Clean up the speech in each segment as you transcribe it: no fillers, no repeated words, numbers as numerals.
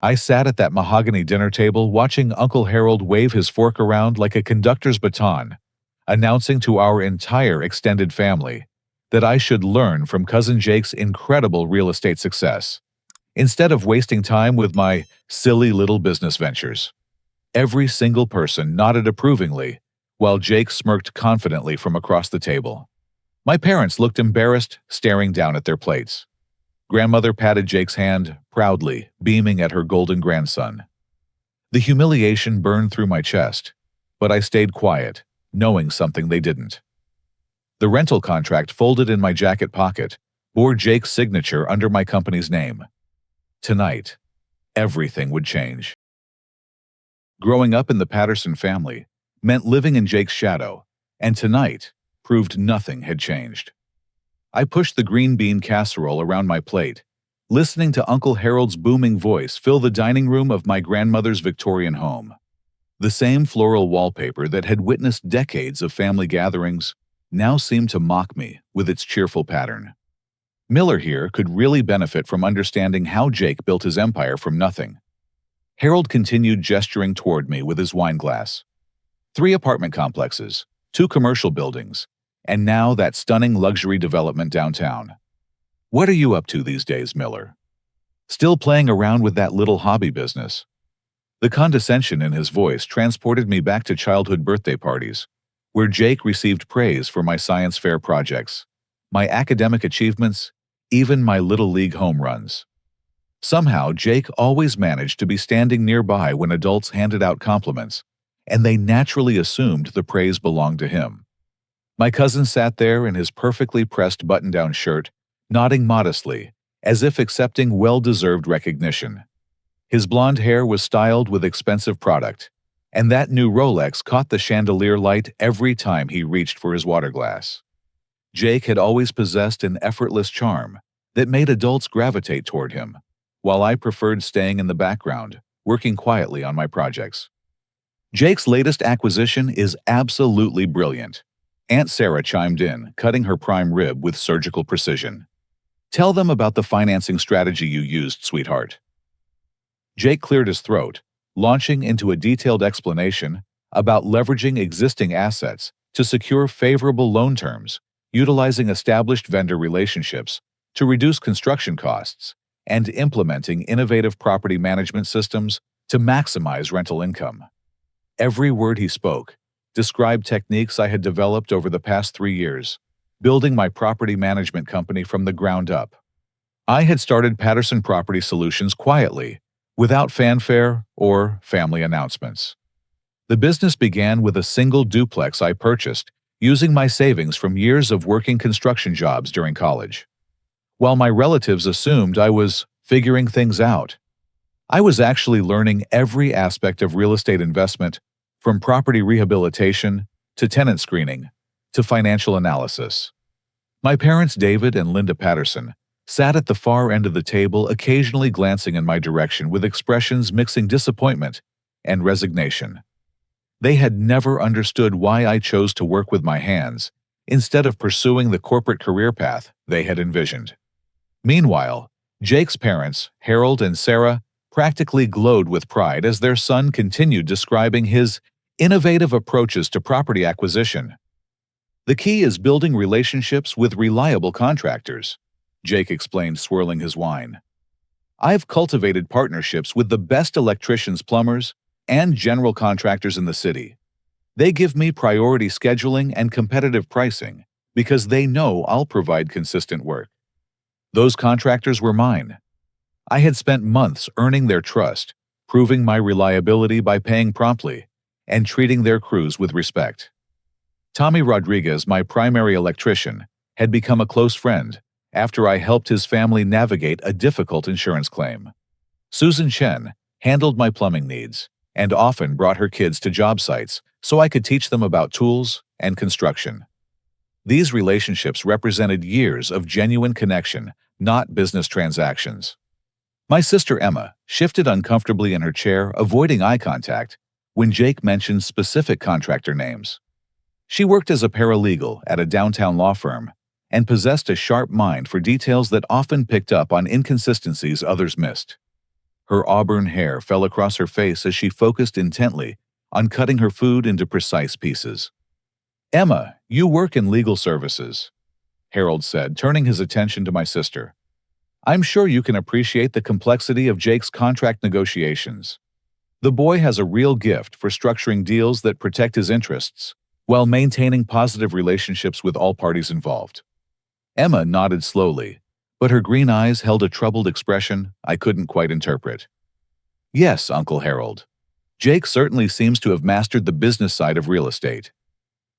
I sat at that mahogany dinner table watching Uncle Harold wave his fork around like a conductor's baton, announcing to our entire extended family that I should learn from Cousin Jake's incredible real estate success, instead of wasting time with my silly little business ventures. Every single person nodded approvingly, while Jake smirked confidently from across the table. My parents looked embarrassed, staring down at their plates. Grandmother patted Jake's hand, proudly, beaming at her golden grandson. The humiliation burned through my chest, but I stayed quiet, knowing something they didn't. The rental contract folded in my jacket pocket bore Jake's signature under my company's name. Tonight, everything would change. Growing up in the Patterson family meant living in Jake's shadow, and tonight proved nothing had changed. I pushed the green bean casserole around my plate, listening to Uncle Harold's booming voice fill the dining room of my grandmother's Victorian home. The same floral wallpaper that had witnessed decades of family gatherings now seemed to mock me with its cheerful pattern. Miller here could really benefit from understanding how Jake built his empire from nothing. Harold continued gesturing toward me with his wine glass. 3 apartment complexes, 2 commercial buildings, and now that stunning luxury development downtown. What are you up to these days, Miller? Still playing around with that little hobby business? The condescension in his voice transported me back to childhood birthday parties, where Jake received praise for my science fair projects, my academic achievements, even my little league home runs. Somehow, Jake always managed to be standing nearby when adults handed out compliments, and they naturally assumed the praise belonged to him. My cousin sat there in his perfectly pressed button-down shirt, nodding modestly, as if accepting well-deserved recognition. His blonde hair was styled with expensive product, and that new Rolex caught the chandelier light every time he reached for his water glass. Jake had always possessed an effortless charm that made adults gravitate toward him, while I preferred staying in the background, working quietly on my projects. Jake's latest acquisition is absolutely brilliant. Aunt Sarah chimed in, cutting her prime rib with surgical precision. Tell them about the financing strategy you used, sweetheart. Jake cleared his throat, launching into a detailed explanation about leveraging existing assets to secure favorable loan terms, utilizing established vendor relationships to reduce construction costs, and implementing innovative property management systems to maximize rental income. Every word he spoke described techniques I had developed over the past 3 years, building my property management company from the ground up. I had started Patterson Property Solutions quietly, without fanfare or family announcements. The business began with a single duplex I purchased, using my savings from years of working construction jobs during college. While my relatives assumed I was figuring things out, I was actually learning every aspect of real estate investment, from property rehabilitation to tenant screening to financial analysis. My parents, David and Linda Patterson, sat at the far end of the table, occasionally glancing in my direction with expressions mixing disappointment and resignation. They had never understood why I chose to work with my hands instead of pursuing the corporate career path they had envisioned. Meanwhile, Jake's parents, Harold and Sarah, practically glowed with pride as their son continued describing his innovative approaches to property acquisition. The key is building relationships with reliable contractors, Jake explained, swirling his wine. I've cultivated partnerships with the best electricians, plumbers, and general contractors in the city. They give me priority scheduling and competitive pricing because they know I'll provide consistent work. Those contractors were mine. I had spent months earning their trust, proving my reliability by paying promptly and treating their crews with respect. Tommy Rodriguez, my primary electrician, had become a close friend after I helped his family navigate a difficult insurance claim. Susan Chen handled my plumbing needs and often brought her kids to job sites so I could teach them about tools and construction. These relationships represented years of genuine connection, not business transactions. My sister Emma shifted uncomfortably in her chair, avoiding eye contact when Jake mentioned specific contractor names. She worked as a paralegal at a downtown law firm and possessed a sharp mind for details that often picked up on inconsistencies others missed. Her auburn hair fell across her face as she focused intently on cutting her food into precise pieces. "Emma, you work in legal services," Harold said, turning his attention to my sister. "I'm sure you can appreciate the complexity of Jake's contract negotiations. The boy has a real gift for structuring deals that protect his interests while maintaining positive relationships with all parties involved." Emma nodded slowly, but her green eyes held a troubled expression I couldn't quite interpret. "Yes, Uncle Harold. Jake certainly seems to have mastered the business side of real estate."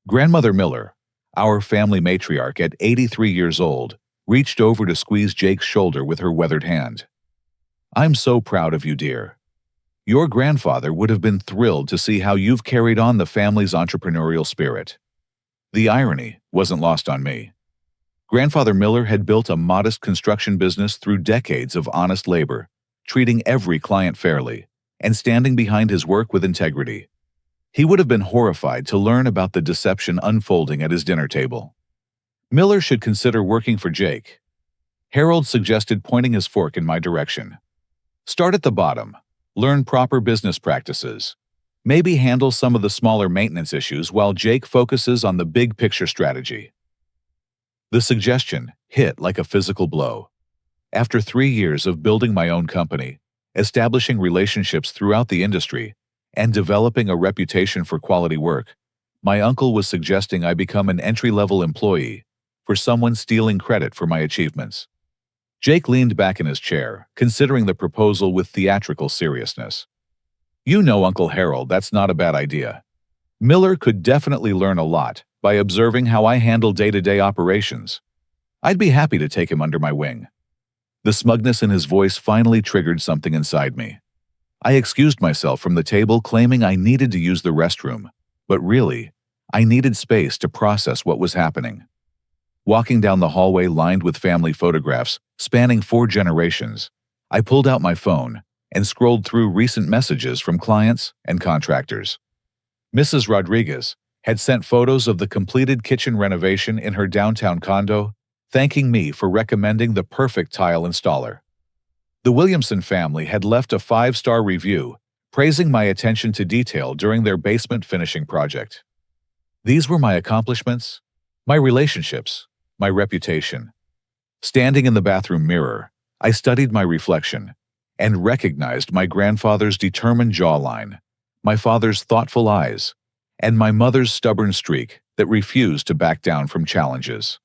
Grandmother Miller, our family matriarch at 83 years old, reached over to squeeze Jake's shoulder with her weathered hand. "I'm so proud of you, dear. Your grandfather would have been thrilled to see how you've carried on the family's entrepreneurial spirit." The irony wasn't lost on me. Grandfather Miller had built a modest construction business through decades of honest labor, treating every client fairly, and standing behind his work with integrity. He would have been horrified to learn about the deception unfolding at his dinner table. "Miller should consider working for Jake." Harold suggested, pointing his fork in my direction. "Start at the bottom, learn proper business practices. Maybe handle some of the smaller maintenance issues while Jake focuses on the big picture strategy." The suggestion hit like a physical blow. After 3 years of building my own company, establishing relationships throughout the industry, and developing a reputation for quality work, my uncle was suggesting I become an entry-level employee for someone stealing credit for my achievements. Jake leaned back in his chair, considering the proposal with theatrical seriousness. "You know, Uncle Harold, that's not a bad idea. Miller could definitely learn a lot by observing how I handle day-to-day operations. I'd be happy to take him under my wing." The smugness in his voice finally triggered something inside me. I excused myself from the table, claiming I needed to use the restroom, but really, I needed space to process what was happening. Walking down the hallway lined with family photographs spanning 4 generations, I pulled out my phone and scrolled through recent messages from clients and contractors. Mrs. Rodriguez had sent photos of the completed kitchen renovation in her downtown condo, thanking me for recommending the perfect tile installer. The Williamson family had left a 5-star review, praising my attention to detail during their basement finishing project. These were my accomplishments, my relationships, my reputation. Standing in the bathroom mirror, I studied my reflection and recognized my grandfather's determined jawline, my father's thoughtful eyes, and my mother's stubborn streak that refused to back down from challenges.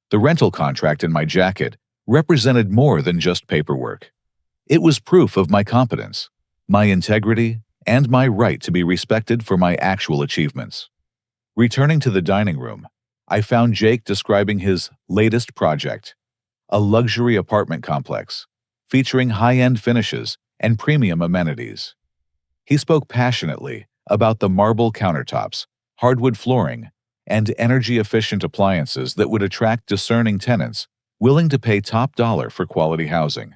The rental contract in my jacket represented more than just paperwork. It was proof of my competence, my integrity, and my right to be respected for my actual achievements. Returning to the dining room, I found Jake describing his latest project, a luxury apartment complex featuring high-end finishes and premium amenities. He spoke passionately about the marble countertops, hardwood flooring, and energy-efficient appliances that would attract discerning tenants willing to pay top dollar for quality housing.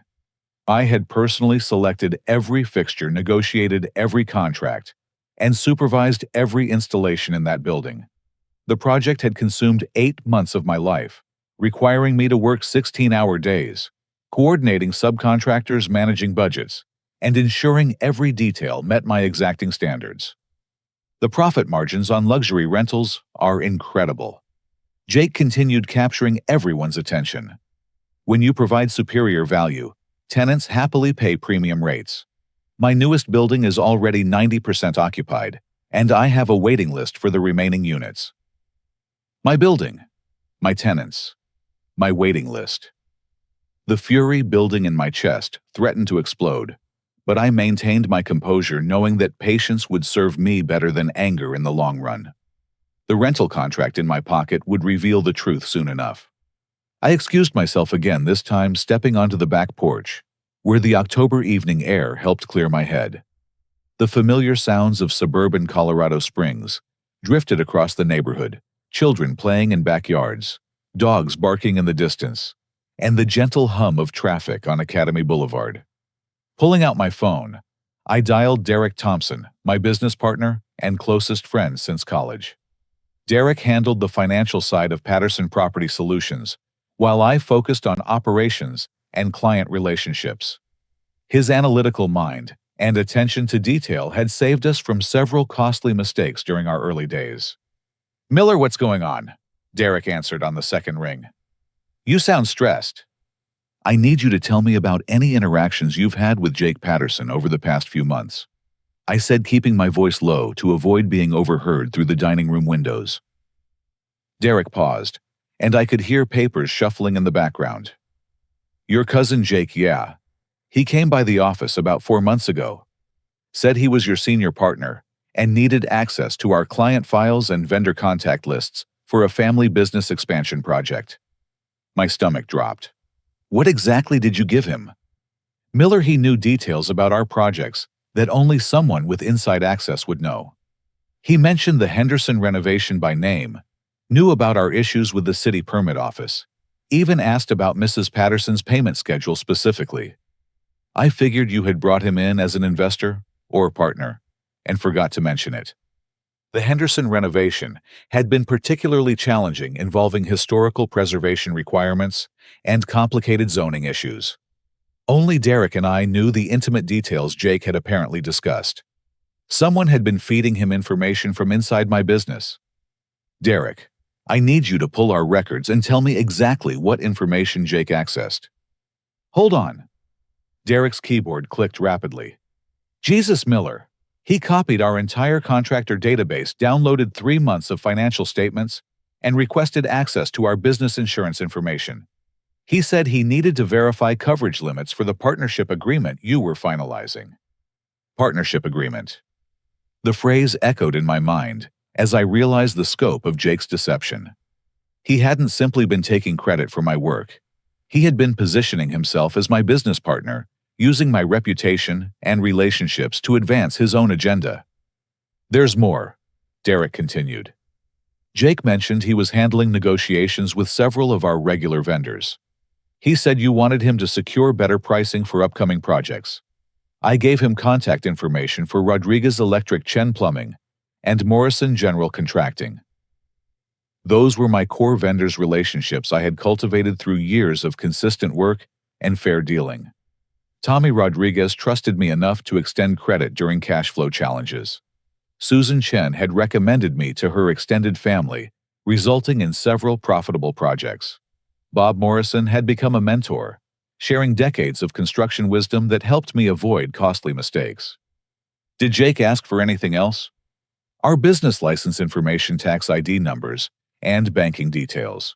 I had personally selected every fixture, negotiated every contract, and supervised every installation in that building. The project had consumed 8 months of my life, requiring me to work 16-hour days, coordinating subcontractors, managing budgets, and ensuring every detail met my exacting standards. The profit margins on luxury rentals are incredible. Jake continued capturing everyone's attention. When you provide superior value, tenants happily pay premium rates. My newest building is already 90% occupied, and I have a waiting list for the remaining units. My building, my tenants, my waiting list. The fury building in my chest threatened to explode, but I maintained my composure, knowing that patience would serve me better than anger in the long run. The rental contract in my pocket would reveal the truth soon enough. I excused myself again, this time stepping onto the back porch, where the October evening air helped clear my head. The familiar sounds of suburban Colorado Springs drifted across the neighborhood, children playing in backyards, dogs barking in the distance, and the gentle hum of traffic on Academy Boulevard. Pulling out my phone, I dialed Derek Thompson, my business partner and closest friend since college. Derek handled the financial side of Patterson Property Solutions, while I focused on operations and client relationships. His analytical mind and attention to detail had saved us from several costly mistakes during our early days. "Miller, what's going on?" Derek answered on the second ring. "You sound stressed." "I need you to tell me about any interactions you've had with Jake Patterson over the past few months," I said, keeping my voice low to avoid being overheard through the dining room windows. Derek paused, and I could hear papers shuffling in the background. "Your cousin Jake, yeah. He came by the office about 4 months ago. Said he was your senior partner and needed access to our client files and vendor contact lists for a family business expansion project." My stomach dropped. "What exactly did you give him?" "Miller, he knew details about our projects that only someone with inside access would know. He mentioned the Henderson renovation by name, knew about our issues with the city permit office, even asked about Mrs. Patterson's payment schedule specifically. I figured you had brought him in as an investor or partner, and forgot to mention it. The Henderson renovation had been particularly challenging, involving historical preservation requirements and complicated zoning issues. Only Derek and I knew the intimate details Jake had apparently discussed. Someone had been feeding him information from inside my business. Derek, I need you to pull our records and tell me exactly what information Jake accessed." "Hold on." Derek's keyboard clicked rapidly. "Jesus, Miller. He copied our entire contractor database, downloaded 3 months of financial statements, and requested access to our business insurance information. He said he needed to verify coverage limits for the partnership agreement you were finalizing." Partnership agreement. The phrase echoed in my mind as I realized the scope of Jake's deception. He hadn't simply been taking credit for my work. He had been positioning himself as my business partner, using my reputation and relationships to advance his own agenda. "There's more," Derek continued. "Jake mentioned he was handling negotiations with several of our regular vendors. He said you wanted him to secure better pricing for upcoming projects. I gave him contact information for Rodriguez Electric Chen Plumbing and Morrison General Contracting. Those were my core vendors' relationships I had cultivated through years of consistent work and fair dealing. Tommy Rodriguez trusted me enough to extend credit during cash flow challenges. Susan Chen had recommended me to her extended family, resulting in several profitable projects. Bob Morrison had become a mentor, sharing decades of construction wisdom that helped me avoid costly mistakes." "Did Jake ask for anything else?" "Our business license information, tax ID numbers, and banking details.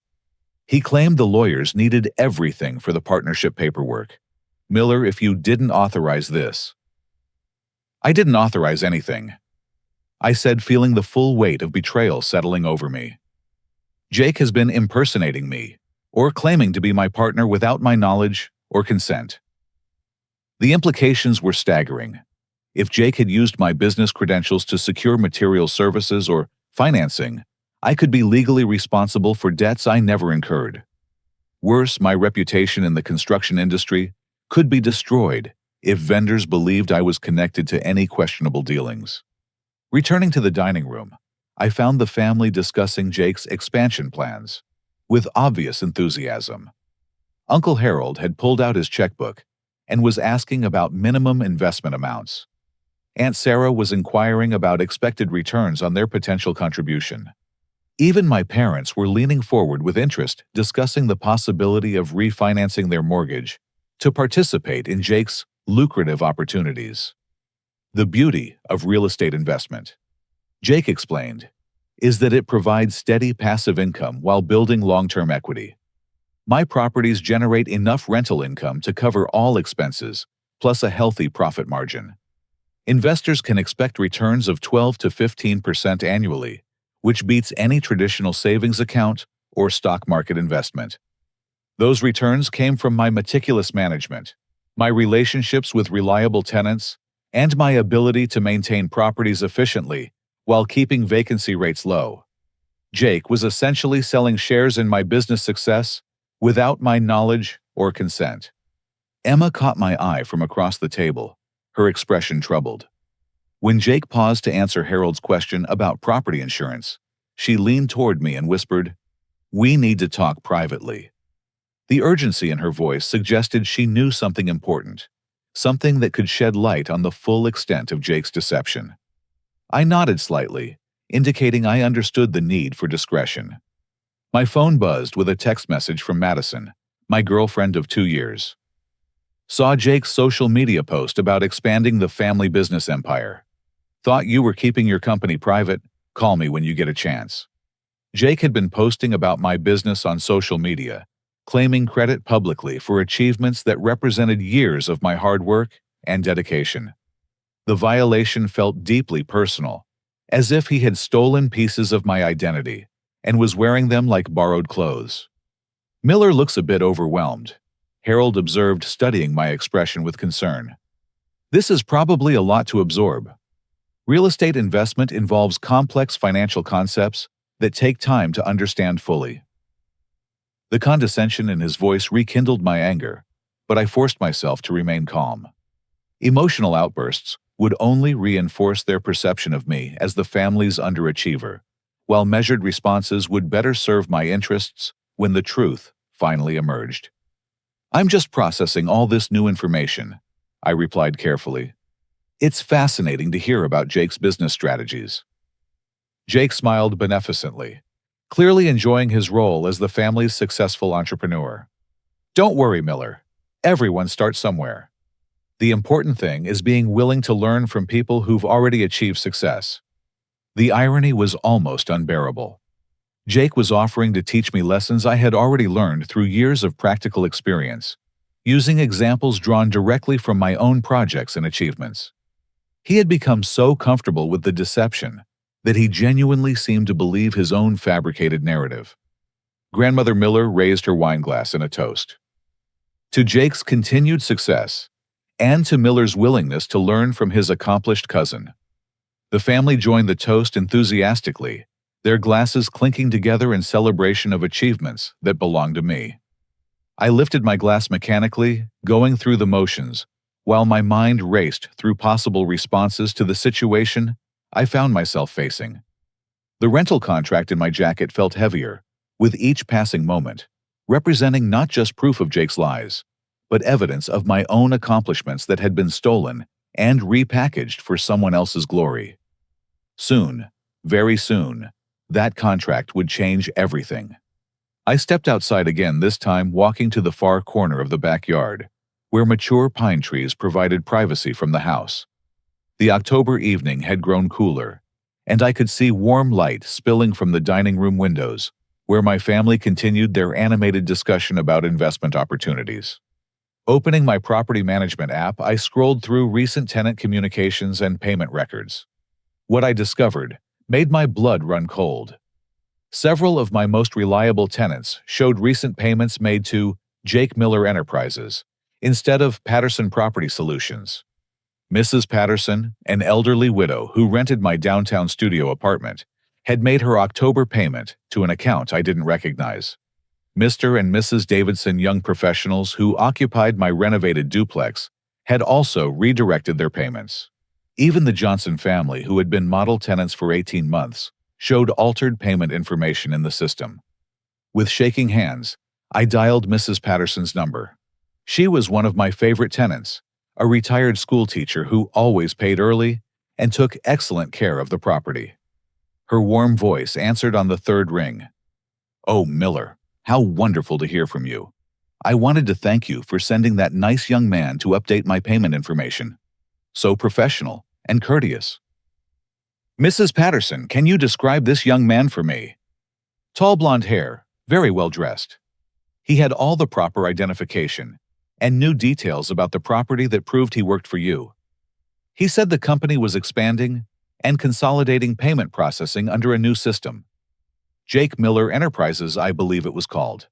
He claimed the lawyers needed everything for the partnership paperwork. Miller, if you didn't authorize this." "I didn't authorize anything," I said, feeling the full weight of betrayal settling over me. "Jake has been impersonating me, or claiming to be my partner without my knowledge or consent." The implications were staggering. If Jake had used my business credentials to secure material services or financing, I could be legally responsible for debts I never incurred. Worse, my reputation in the construction industry could be destroyed if vendors believed I was connected to any questionable dealings. Returning to the dining room, I found the family discussing Jake's expansion plans with obvious enthusiasm. Uncle Harold had pulled out his checkbook and was asking about minimum investment amounts. Aunt Sarah was inquiring about expected returns on their potential contribution. Even my parents were leaning forward with interest, discussing the possibility of refinancing their mortgage to participate in Jake's lucrative opportunities. The beauty of real estate investment, Jake explained, is that it provides steady passive income while building long-term equity. My properties generate enough rental income to cover all expenses, plus a healthy profit margin. Investors can expect returns of 12 to 15% annually, which beats any traditional savings account or stock market investment. Those returns came from my meticulous management, my relationships with reliable tenants, and my ability to maintain properties efficiently while keeping vacancy rates low. Jake was essentially selling shares in my business success without my knowledge or consent. Emma caught my eye from across the table, her expression troubled. When Jake paused to answer Harold's question about property insurance, she leaned toward me and whispered, "We need to talk privately." The urgency in her voice suggested she knew something important, something that could shed light on the full extent of Jake's deception. I nodded slightly, indicating I understood the need for discretion. My phone buzzed with a text message from Madison, my girlfriend of 2 years. Saw Jake's social media post about expanding the family business empire. Thought you were keeping your company private. Call me when you get a chance. Jake had been posting about my business on social media, claiming credit publicly for achievements that represented years of my hard work and dedication. The violation felt deeply personal, as if he had stolen pieces of my identity and was wearing them like borrowed clothes. Miller looks a bit overwhelmed, Harold observed, studying my expression with concern. This is probably a lot to absorb. Real estate investment involves complex financial concepts that take time to understand fully. The condescension in his voice rekindled my anger, but I forced myself to remain calm. Emotional outbursts would only reinforce their perception of me as the family's underachiever, while measured responses would better serve my interests when the truth finally emerged. I'm just processing all this new information, I replied carefully. It's fascinating to hear about Jake's business strategies. Jake smiled beneficently, clearly enjoying his role as the family's successful entrepreneur. Don't worry, Miller. Everyone starts somewhere. The important thing is being willing to learn from people who've already achieved success. The irony was almost unbearable. Jake was offering to teach me lessons I had already learned through years of practical experience, using examples drawn directly from my own projects and achievements. He had become so comfortable with the deception that he genuinely seemed to believe his own fabricated narrative. Grandmother Miller raised her wineglass in a toast. To Jake's continued success, and to Miller's willingness to learn from his accomplished cousin. The family joined the toast enthusiastically, their glasses clinking together in celebration of achievements that belonged to me. I lifted my glass mechanically, going through the motions, while my mind raced through possible responses to the situation I found myself facing. The rental contract in my jacket felt heavier, with each passing moment, representing not just proof of Jake's lies, but evidence of my own accomplishments that had been stolen and repackaged for someone else's glory. Soon, very soon, that contract would change everything. I stepped outside again, this time walking to the far corner of the backyard, where mature pine trees provided privacy from the house. The October evening had grown cooler, and I could see warm light spilling from the dining room windows, where my family continued their animated discussion about investment opportunities. Opening my property management app, I scrolled through recent tenant communications and payment records. What I discovered made my blood run cold. Several of my most reliable tenants showed recent payments made to Jake Miller Enterprises instead of Patterson Property Solutions. Mrs. Patterson, an elderly widow who rented my downtown studio apartment, had made her October payment to an account I didn't recognize. Mr. and Mrs. Davidson, young professionals who occupied my renovated duplex, had also redirected their payments. Even the Johnson family, who had been model tenants for 18 months, showed altered payment information in the system. With shaking hands, I dialed Mrs. Patterson's number. She was one of my favorite tenants, a retired school teacher who always paid early and took excellent care of the property. Her warm voice answered on the third ring. "Oh, Miller, how wonderful to hear from you. I wanted to thank you for sending that nice young man to update my payment information. So professional and courteous." "Mrs. Patterson, can you describe this young man for me?" "Tall blonde hair, very well dressed. He had all the proper identification and knew details about the property that proved he worked for you. He said the company was expanding and consolidating payment processing under a new system. Jake Miller Enterprises, I believe it was called."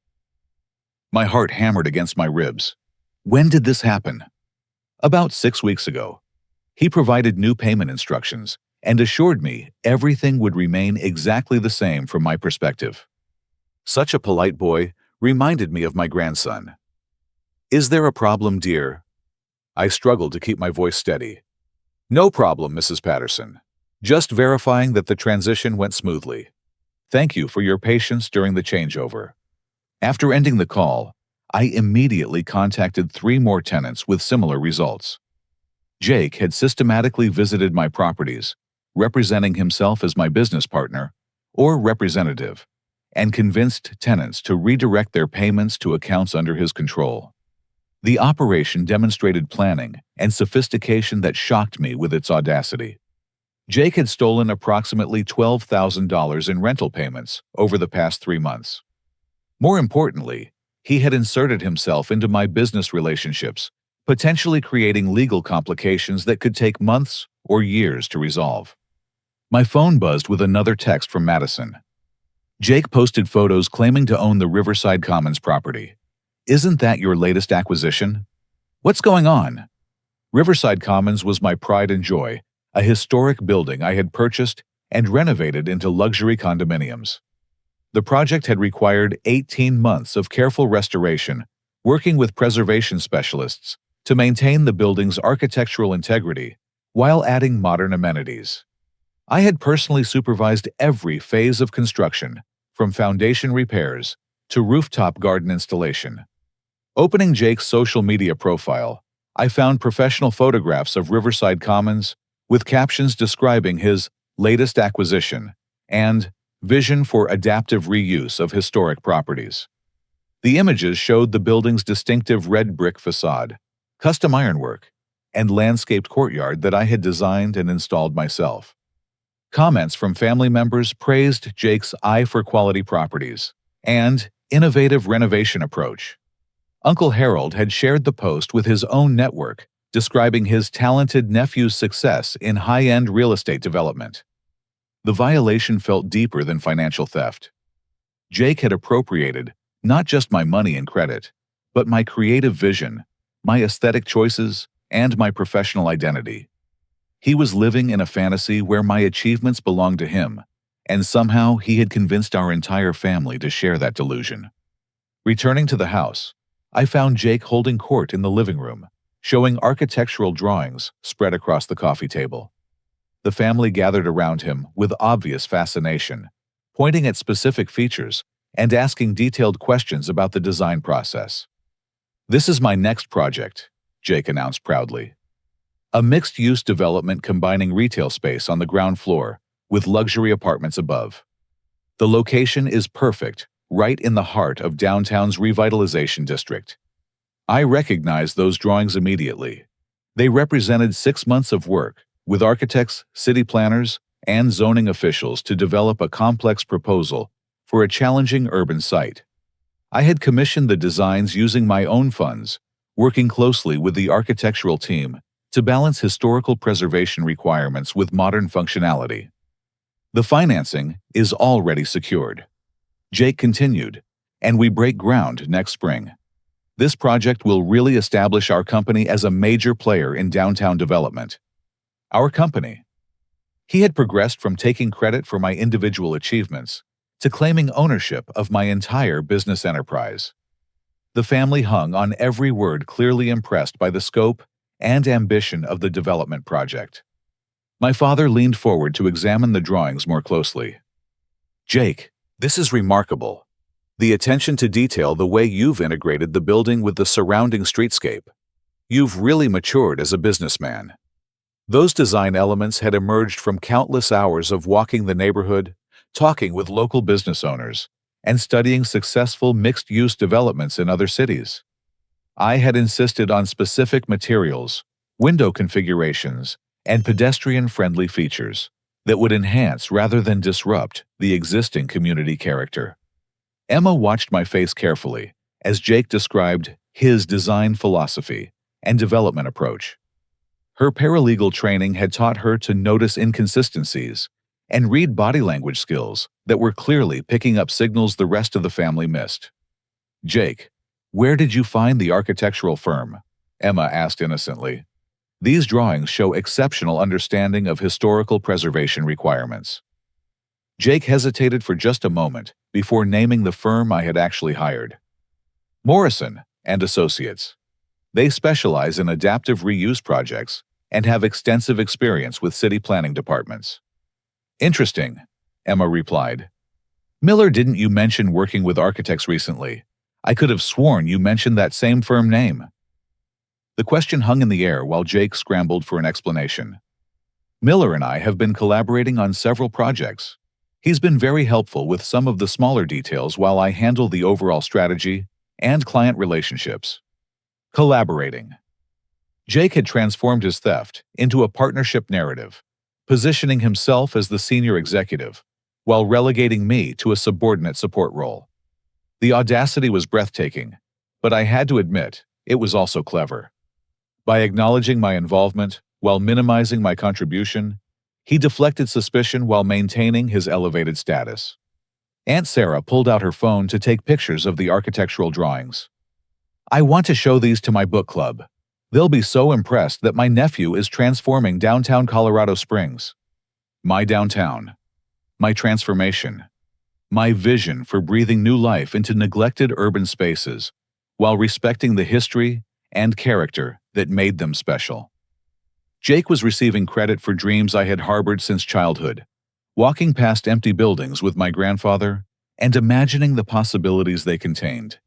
My heart hammered against my ribs. When did this happen? About 6 weeks ago. He provided new payment instructions and assured me everything would remain exactly the same from my perspective. Such a polite boy reminded me of my grandson. "Is there a problem, dear?" I struggled to keep my voice steady. "No problem, Mrs. Patterson. Just verifying that the transition went smoothly. Thank you for your patience during the changeover." After ending the call, I immediately contacted 3 more tenants with similar results. Jake had systematically visited my properties, representing himself as my business partner or representative, and convinced tenants to redirect their payments to accounts under his control. The operation demonstrated planning and sophistication that shocked me with its audacity. Jake had stolen approximately $12,000 in rental payments over the past 3 months. More importantly, he had inserted himself into my business relationships, potentially creating legal complications that could take months or years to resolve. My phone buzzed with another text from Madison. Jake posted photos claiming to own the Riverside Commons property. Isn't that your latest acquisition? What's going on? Riverside Commons was my pride and joy, a historic building I had purchased and renovated into luxury condominiums. The project had required 18 months of careful restoration, working with preservation specialists to maintain the building's architectural integrity while adding modern amenities. I had personally supervised every phase of construction, from foundation repairs to rooftop garden installation. Opening Jake's social media profile, I found professional photographs of Riverside Commons with captions describing his latest acquisition and vision for adaptive reuse of historic properties. The images showed the building's distinctive red brick facade, custom ironwork, and landscaped courtyard that I had designed and installed myself. Comments from family members praised Jake's eye for quality properties and innovative renovation approach. Uncle Harold had shared the post with his own network, describing his talented nephew's success in high-end real estate development. The violation felt deeper than financial theft. Jake had appropriated not just my money and credit, but my creative vision, my aesthetic choices, and my professional identity. He was living in a fantasy where my achievements belonged to him, and somehow he had convinced our entire family to share that delusion. Returning to the house, I found Jake holding court in the living room, showing architectural drawings spread across the coffee table. The family gathered around him with obvious fascination, pointing at specific features and asking detailed questions about the design process. "This is my next project," Jake announced proudly. A mixed-use development combining retail space on the ground floor with luxury apartments above. The location is perfect, right in the heart of downtown's revitalization district. I recognized those drawings immediately. They represented 6 months of work with architects, city planners, and zoning officials to develop a complex proposal for a challenging urban site. I had commissioned the designs using my own funds, working closely with the architectural team to balance historical preservation requirements with modern functionality. The financing is already secured. Jake continued, and we break ground next spring. This project will really establish our company as a major player in downtown development. Our company. He had progressed from taking credit for my individual achievements to claiming ownership of my entire business enterprise. The family hung on every word, clearly impressed by the scope and ambition of the development project. My father leaned forward to examine the drawings more closely. "Jake, this is remarkable. The attention to detail, the way you've integrated the building with the surrounding streetscape. You've really matured as a businessman." Those design elements had emerged from countless hours of walking the neighborhood, talking with local business owners, and studying successful mixed-use developments in other cities. I had insisted on specific materials, window configurations, and pedestrian-friendly features that would enhance rather than disrupt the existing community character. Emma watched my face carefully as Jake described his design philosophy and development approach. Her paralegal training had taught her to notice inconsistencies and read body language skills that were clearly picking up signals the rest of the family missed. "Jake, where did you find the architectural firm?" Emma asked innocently. "These drawings show exceptional understanding of historical preservation requirements." Jake hesitated for just a moment before naming the firm I had actually hired. "Morrison and Associates. They specialize in adaptive reuse projects and have extensive experience with city planning departments." "Interesting," Emma replied. "Miller, didn't you mention working with architects recently? I could have sworn you mentioned that same firm name. The question hung in the air while Jake scrambled for an explanation. Miller and I have been collaborating on several projects. He's been very helpful with some of the smaller details while I handle the overall strategy and client relationships. Collaborating. Jake had transformed his theft into a partnership narrative, positioning himself as the senior executive, while relegating me to a subordinate support role. The audacity was breathtaking, but I had to admit, it was also clever. By acknowledging my involvement while minimizing my contribution, he deflected suspicion while maintaining his elevated status. Aunt Sarah pulled out her phone to take pictures of the architectural drawings. I want to show these to my book club. They'll be so impressed that my nephew is transforming downtown Colorado Springs. My downtown. My transformation. My vision for breathing new life into neglected urban spaces while respecting the history and character that made them special. Jake was receiving credit for dreams I had harbored since childhood, walking past empty buildings with my grandfather and imagining the possibilities they contained.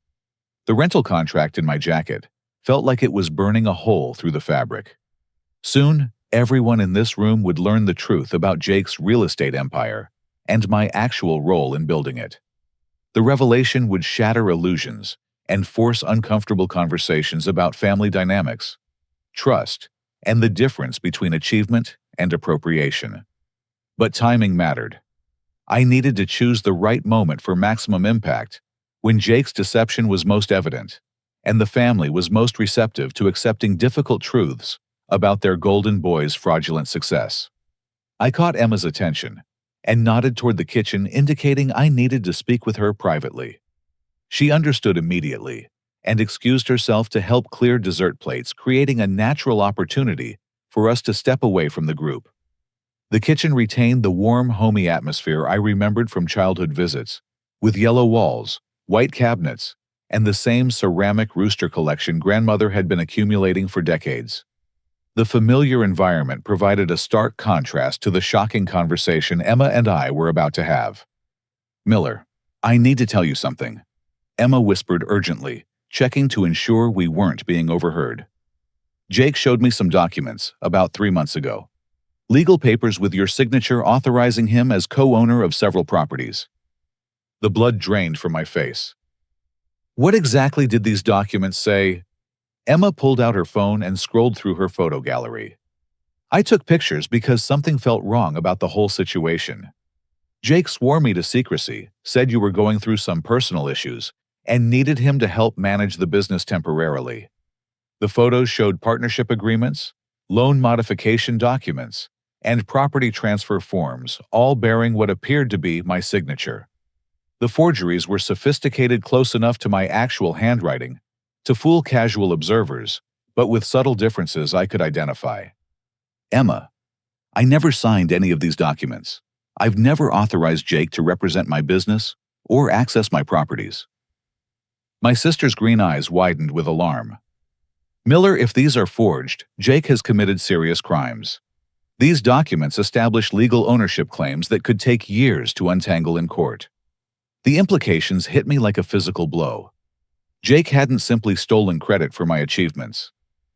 The rental contract in my jacket felt like it was burning a hole through the fabric. Soon, everyone in this room would learn the truth about Jake's real estate empire and my actual role in building it. The revelation would shatter illusions and force uncomfortable conversations about family dynamics, trust, and the difference between achievement and appropriation. But timing mattered. I needed to choose the right moment for maximum impact, when Jake's deception was most evident, and the family was most receptive to accepting difficult truths about their golden boy's fraudulent success. I caught Emma's attention and nodded toward the kitchen, indicating I needed to speak with her privately. She understood immediately and excused herself to help clear dessert plates, creating a natural opportunity for us to step away from the group. The kitchen retained the warm, homey atmosphere I remembered from childhood visits, with yellow walls, white cabinets, and the same ceramic rooster collection grandmother had been accumulating for decades. The familiar environment provided a stark contrast to the shocking conversation Emma and I were about to have. Miller, I need to tell you something, Emma whispered urgently, checking to ensure we weren't being overheard. Jake showed me some documents about 3 months ago. Legal papers with your signature authorizing him as co-owner of several properties. The blood drained from my face. What exactly did these documents say? Emma pulled out her phone and scrolled through her photo gallery. I took pictures because something felt wrong about the whole situation. Jake swore me to secrecy, said you were going through some personal issues, and needed him to help manage the business temporarily. The photos showed partnership agreements, loan modification documents, and property transfer forms, all bearing what appeared to be my signature. The forgeries were sophisticated, close enough to my actual handwriting to fool casual observers, but with subtle differences I could identify. Emma, I never signed any of these documents. I've never authorized Jake to represent my business or access my properties. My sister's green eyes widened with alarm. Miller, if these are forged, Jake has committed serious crimes. These documents establish legal ownership claims that could take years to untangle in court. The implications hit me like a physical blow. Jake hadn't simply stolen credit for my achievements.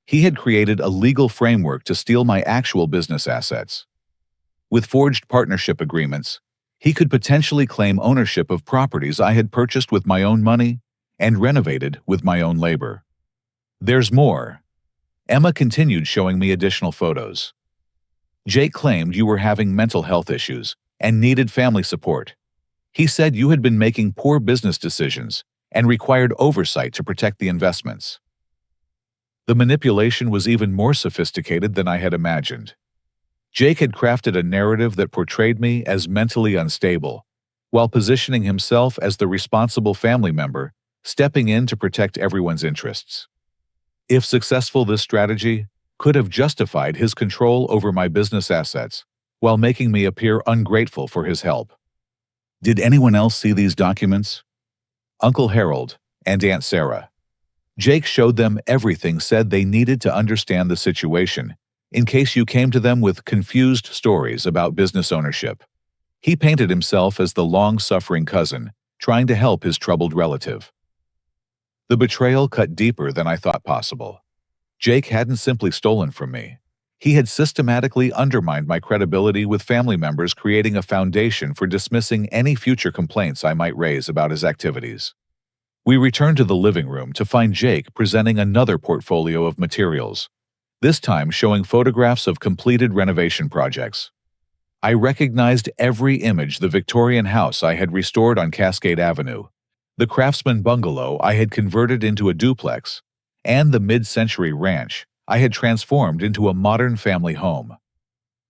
He had created a legal framework to steal my actual business assets. With forged partnership agreements, he could potentially claim ownership of properties I had purchased with my own money and renovated with my own labor. There's more. Emma continued showing me additional photos. Jake claimed you were having mental health issues and needed family support. He said you had been making poor business decisions and required oversight to protect the investments. The manipulation was even more sophisticated than I had imagined. Jake had crafted a narrative that portrayed me as mentally unstable, while positioning himself as the responsible family member, stepping in to protect everyone's interests. If successful, this strategy could have justified his control over my business assets, while making me appear ungrateful for his help. Did anyone else see these documents? Uncle Harold and Aunt Sarah. Jake showed them everything, said they needed to understand the situation, in case you came to them with confused stories about business ownership. He painted himself as the long-suffering cousin, trying to help his troubled relative. The betrayal cut deeper than I thought possible. Jake hadn't simply stolen from me. He had systematically undermined my credibility with family members, creating a foundation for dismissing any future complaints I might raise about his activities. We returned to the living room to find Jake presenting another portfolio of materials, this time showing photographs of completed renovation projects. I recognized every image: the Victorian house I had restored on Cascade Avenue, the craftsman bungalow I had converted into a duplex, and the mid-century ranch I had transformed into a modern family home.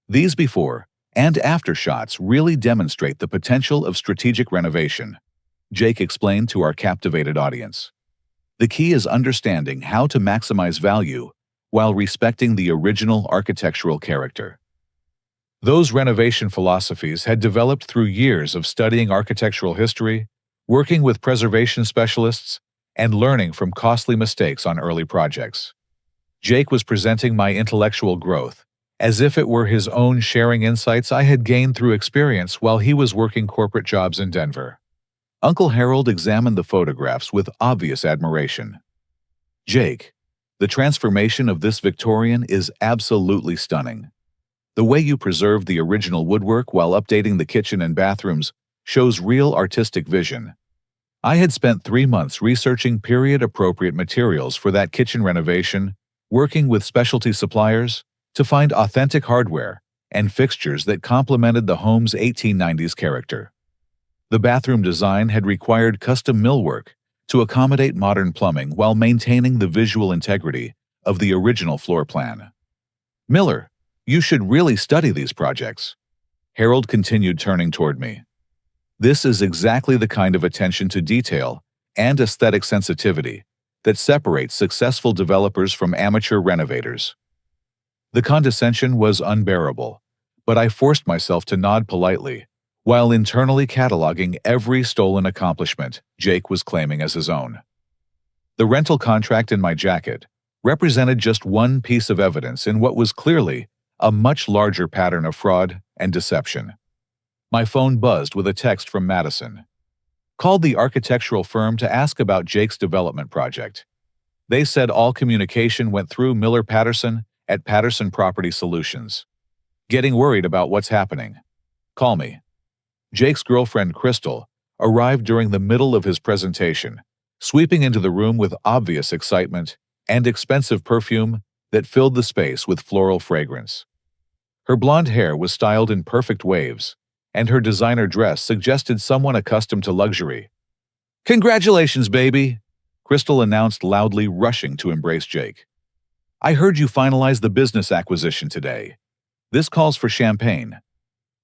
These before and after shots really demonstrate the potential of strategic renovation, Jake explained to our captivated audience. The key is understanding how to maximize value while respecting the original architectural character. Those renovation philosophies had developed through years of studying architectural history, working with preservation specialists, and learning from costly mistakes on early projects. Jake was presenting my intellectual growth as if it were his own, sharing insights I had gained through experience while he was working corporate jobs in Denver. Uncle Harold examined the photographs with obvious admiration. "Jake, the transformation of this Victorian is absolutely stunning. The way you preserved the original woodwork while updating the kitchen and bathrooms shows real artistic vision." I had spent 3 months researching period-appropriate materials for that kitchen renovation, working with specialty suppliers to find authentic hardware and fixtures that complemented the home's 1890s character. The bathroom design had required custom millwork to accommodate modern plumbing while maintaining the visual integrity of the original floor plan. "Miller, you should really study these projects." Harold continued, turning toward me. "This is exactly the kind of attention to detail and aesthetic sensitivity that separates successful developers from amateur renovators." The condescension was unbearable, but I forced myself to nod politely, while internally cataloging every stolen accomplishment Jake was claiming as his own. The rental contract in my jacket represented just one piece of evidence in what was clearly a much larger pattern of fraud and deception. My phone buzzed with a text from Madison. "Called the architectural firm to ask about Jake's development project. They said all communication went through Miller Patterson at Patterson Property Solutions. Getting worried about what's happening. Call me." Jake's girlfriend, Crystal, arrived during the middle of his presentation, sweeping into the room with obvious excitement and expensive perfume that filled the space with floral fragrance. Her blonde hair was styled in perfect waves, and her designer dress suggested someone accustomed to luxury. "Congratulations, baby!" Crystal announced loudly, rushing to embrace Jake. "I heard you finalized the business acquisition today. This calls for champagne."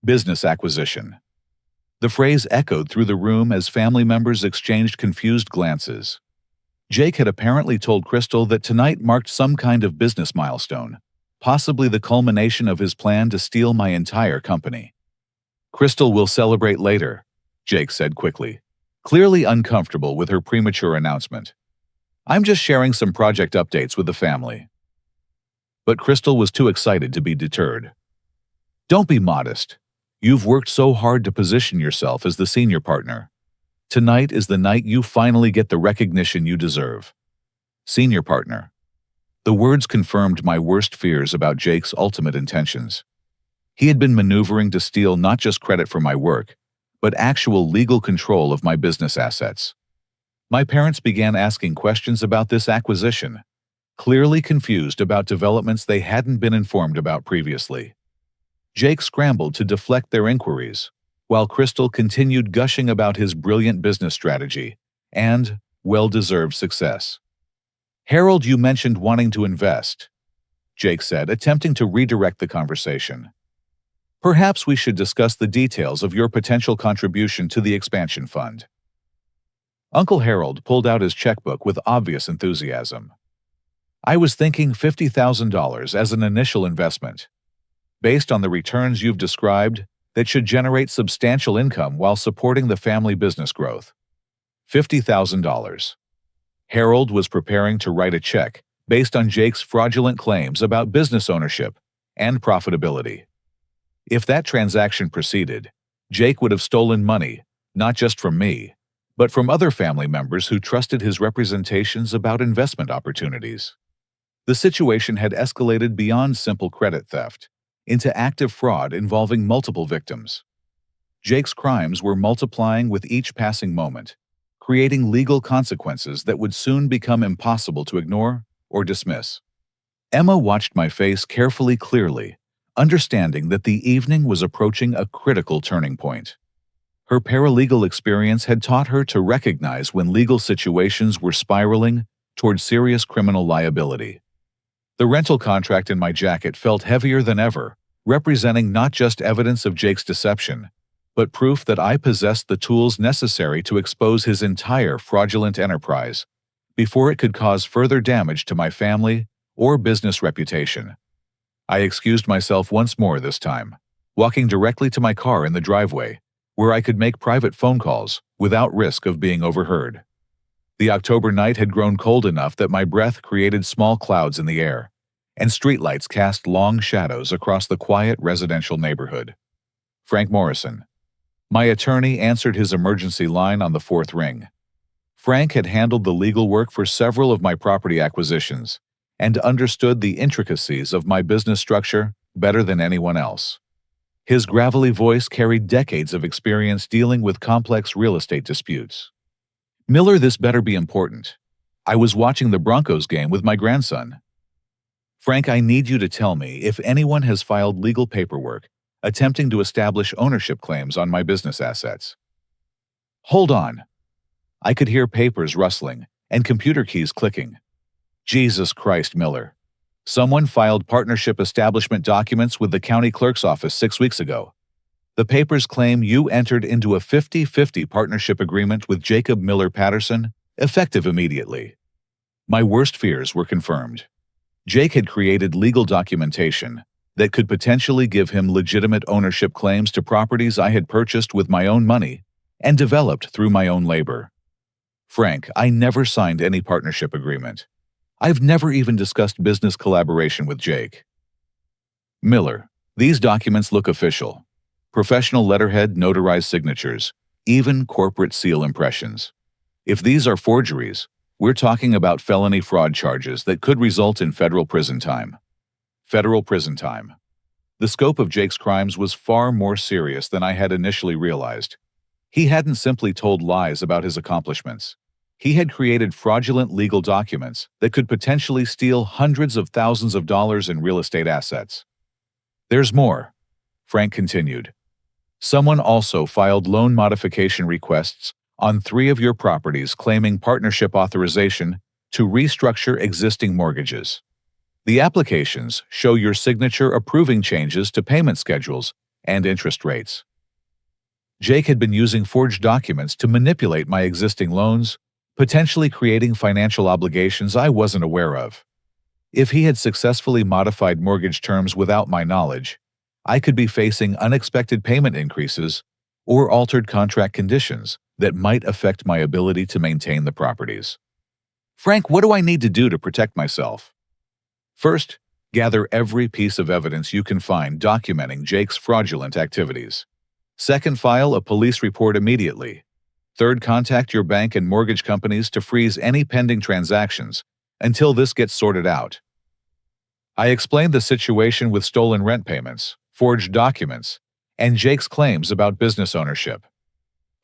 Business acquisition. The phrase echoed through the room as family members exchanged confused glances. Jake had apparently told Crystal that tonight marked some kind of business milestone, possibly the culmination of his plan to steal my entire company. "Crystal will celebrate later," Jake said quickly, clearly uncomfortable with her premature announcement. "I'm just sharing some project updates with the family." But Crystal was too excited to be deterred. "Don't be modest. You've worked so hard to position yourself as the senior partner. Tonight is the night you finally get the recognition you deserve." Senior partner. The words confirmed my worst fears about Jake's ultimate intentions. He had been maneuvering to steal not just credit for my work, but actual legal control of my business assets. My parents began asking questions about this acquisition, clearly confused about developments they hadn't been informed about previously. Jake scrambled to deflect their inquiries, while Crystal continued gushing about his brilliant business strategy and well-deserved success. "Harold, you mentioned wanting to invest," Jake said, attempting to redirect the conversation. "Perhaps we should discuss the details of your potential contribution to the expansion fund." Uncle Harold pulled out his checkbook with obvious enthusiasm. "I was thinking $50,000 as an initial investment. Based on the returns you've described, that should generate substantial income while supporting the family business growth." $50,000. Harold was preparing to write a check based on Jake's fraudulent claims about business ownership and profitability. If that transaction proceeded, Jake would have stolen money, not just from me, but from other family members who trusted his representations about investment opportunities. The situation had escalated beyond simple credit theft into active fraud involving multiple victims. Jake's crimes were multiplying with each passing moment, creating legal consequences that would soon become impossible to ignore or dismiss. Emma watched my face carefully, clearly, understanding that the evening was approaching a critical turning point. Her paralegal experience had taught her to recognize when legal situations were spiraling toward serious criminal liability. The rental contract in my jacket felt heavier than ever, representing not just evidence of Jake's deception, but proof that I possessed the tools necessary to expose his entire fraudulent enterprise before it could cause further damage to my family or business reputation. I excused myself once more this time, walking directly to my car in the driveway, where I could make private phone calls without risk of being overheard. The October night had grown cold enough that my breath created small clouds in the air, and streetlights cast long shadows across the quiet residential neighborhood. Frank Morrison. My attorney answered his emergency line on the fourth ring. Frank had handled the legal work for several of my property acquisitions and understood the intricacies of my business structure better than anyone else. His gravelly voice carried decades of experience dealing with complex real estate disputes. "Miller, this better be important. I was watching the Broncos game with my grandson. Frank, I need you to tell me if anyone has filed legal paperwork attempting to establish ownership claims on my business assets." Hold on. I could hear papers rustling and computer keys clicking. Jesus Christ, Miller. Someone filed partnership establishment documents with the county clerk's office 6 weeks ago. The papers claim you entered into a 50-50 partnership agreement with Jacob Miller Patterson, effective immediately. My worst fears were confirmed. Jake had created legal documentation that could potentially give him legitimate ownership claims to properties I had purchased with my own money and developed through my own labor. Frank, I never signed any partnership agreement. I've never even discussed business collaboration with Jake. Miller, these documents look official. Professional letterhead, notarized signatures, even corporate seal impressions. If these are forgeries, we're talking about felony fraud charges that could result in federal prison time. Federal prison time. The scope of Jake's crimes was far more serious than I had initially realized. He hadn't simply told lies about his accomplishments. He had created fraudulent legal documents that could potentially steal hundreds of thousands of dollars in real estate assets. There's more, Frank continued. Someone also filed loan modification requests on 3 of your properties claiming partnership authorization to restructure existing mortgages. The applications show your signature approving changes to payment schedules and interest rates. Jake had been using forged documents to manipulate my existing loans, potentially creating financial obligations I wasn't aware of. If he had successfully modified mortgage terms without my knowledge, I could be facing unexpected payment increases or altered contract conditions that might affect my ability to maintain the properties. Frank, what do I need to do to protect myself? First, gather every piece of evidence you can find documenting Jake's fraudulent activities. Second, file a police report immediately. Third, contact your bank and mortgage companies to freeze any pending transactions until this gets sorted out. I explained the situation with stolen rent payments, forged documents, and Jake's claims about business ownership.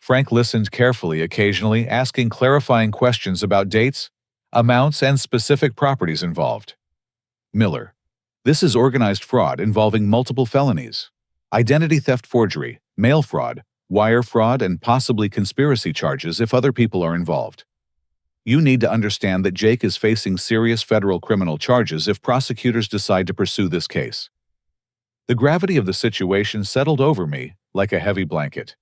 Frank listened carefully, occasionally asking clarifying questions about dates, amounts, and specific properties involved. Miller, this is organized fraud involving multiple felonies: identity theft, forgery, mail fraud, wire fraud, and possibly conspiracy charges if other people are involved. You need to understand that Jake is facing serious federal criminal charges if prosecutors decide to pursue this case. The gravity of the situation settled over me like a heavy blanket.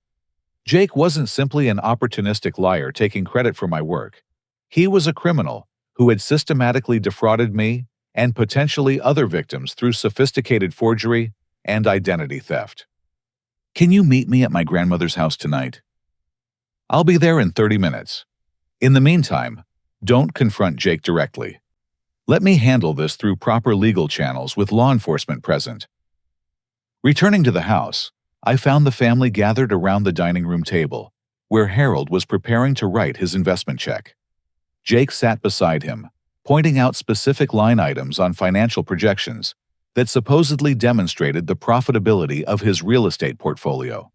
Jake wasn't simply an opportunistic liar taking credit for my work. He was a criminal who had systematically defrauded me and potentially other victims through sophisticated forgery and identity theft. Can you meet me at my grandmother's house tonight? I'll be there in 30 minutes. In the meantime, don't confront Jake directly. Let me handle this through proper legal channels with law enforcement present. Returning to the house, I found the family gathered around the dining room table, where Harold was preparing to write his investment check. Jake sat beside him, pointing out specific line items on financial projections that supposedly demonstrated the profitability of his real estate portfolio.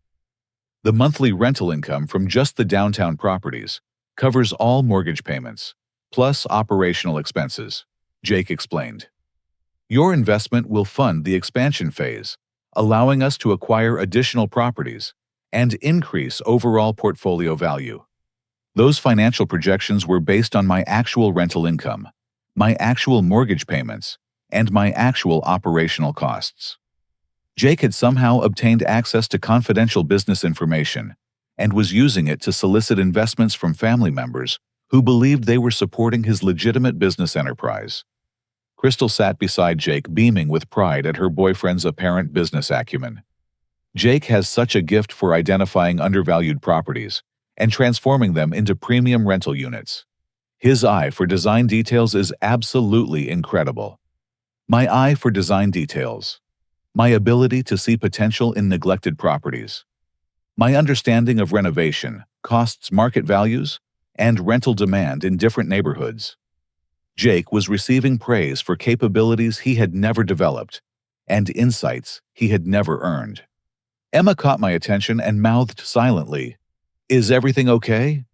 The monthly rental income from just the downtown properties covers all mortgage payments, plus operational expenses, Jake explained. Your investment will fund the expansion phase, allowing us to acquire additional properties and increase overall portfolio value. Those financial projections were based on my actual rental income, my actual mortgage payments, and my actual operational costs. Jake had somehow obtained access to confidential business information and was using it to solicit investments from family members who believed they were supporting his legitimate business enterprise. Crystal sat beside Jake, beaming with pride at her boyfriend's apparent business acumen. Jake has such a gift for identifying undervalued properties and transforming them into premium rental units. His eye for design details is absolutely incredible. My eye for design details. My ability to see potential in neglected properties. My understanding of renovation, costs, market values, and rental demand in different neighborhoods. Jake was receiving praise for capabilities he had never developed and insights he had never earned. Emma caught my attention and mouthed silently, "Is everything okay?"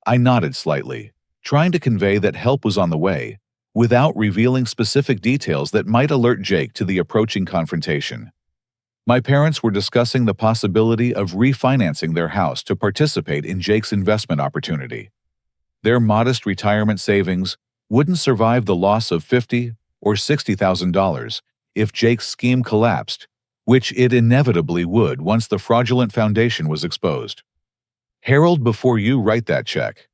I nodded slightly, trying to convey that help was on the way, without revealing specific details that might alert Jake to the approaching confrontation. My parents were discussing the possibility of refinancing their house to participate in Jake's investment opportunity. Their modest retirement savings wouldn't survive the loss of $50,000 or $60,000 if Jake's scheme collapsed, which it inevitably would once the fraudulent foundation was exposed. "Harold, before you write that check,"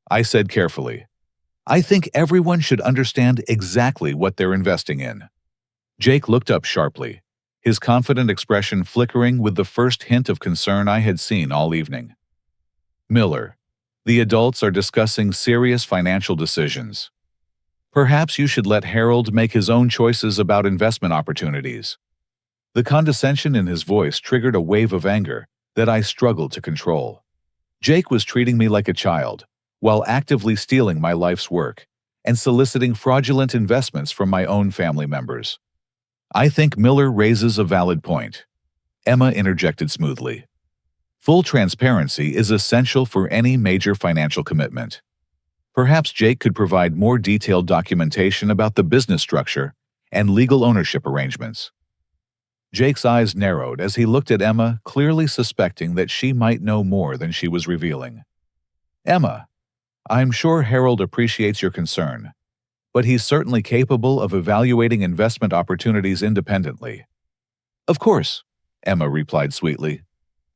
I said carefully, "I think everyone should understand exactly what they're investing in." Jake looked up sharply, his confident expression flickering with the first hint of concern I had seen all evening. "Miller, the adults are discussing serious financial decisions. Perhaps you should let Harold make his own choices about investment opportunities." The condescension in his voice triggered a wave of anger that I struggled to control. Jake was treating me like a child, while actively stealing my life's work and soliciting fraudulent investments from my own family members. "I think Miller raises a valid point," Emma interjected smoothly. "Full transparency is essential for any major financial commitment. Perhaps Jake could provide more detailed documentation about the business structure and legal ownership arrangements." Jake's eyes narrowed as he looked at Emma, clearly suspecting that she might know more than she was revealing. "Emma, I'm sure Harold appreciates your concern, but he's certainly capable of evaluating investment opportunities independently." "Of course," Emma replied sweetly.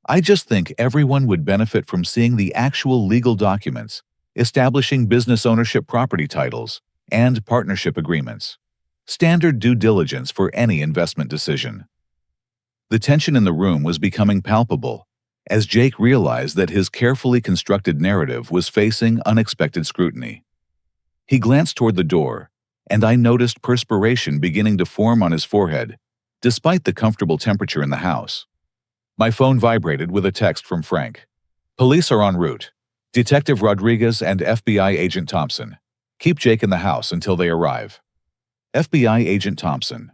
"I just think everyone would benefit from seeing the actual legal documents establishing business ownership, property titles, and partnership agreements. Standard due diligence for any investment decision." The tension in the room was becoming palpable as Jake realized that his carefully constructed narrative was facing unexpected scrutiny. He glanced toward the door, and I noticed perspiration beginning to form on his forehead, despite the comfortable temperature in the house. My phone vibrated with a text from Frank. "Police are en route. Detective Rodriguez and FBI Agent Thompson. Keep Jake in the house until they arrive." FBI Agent Thompson.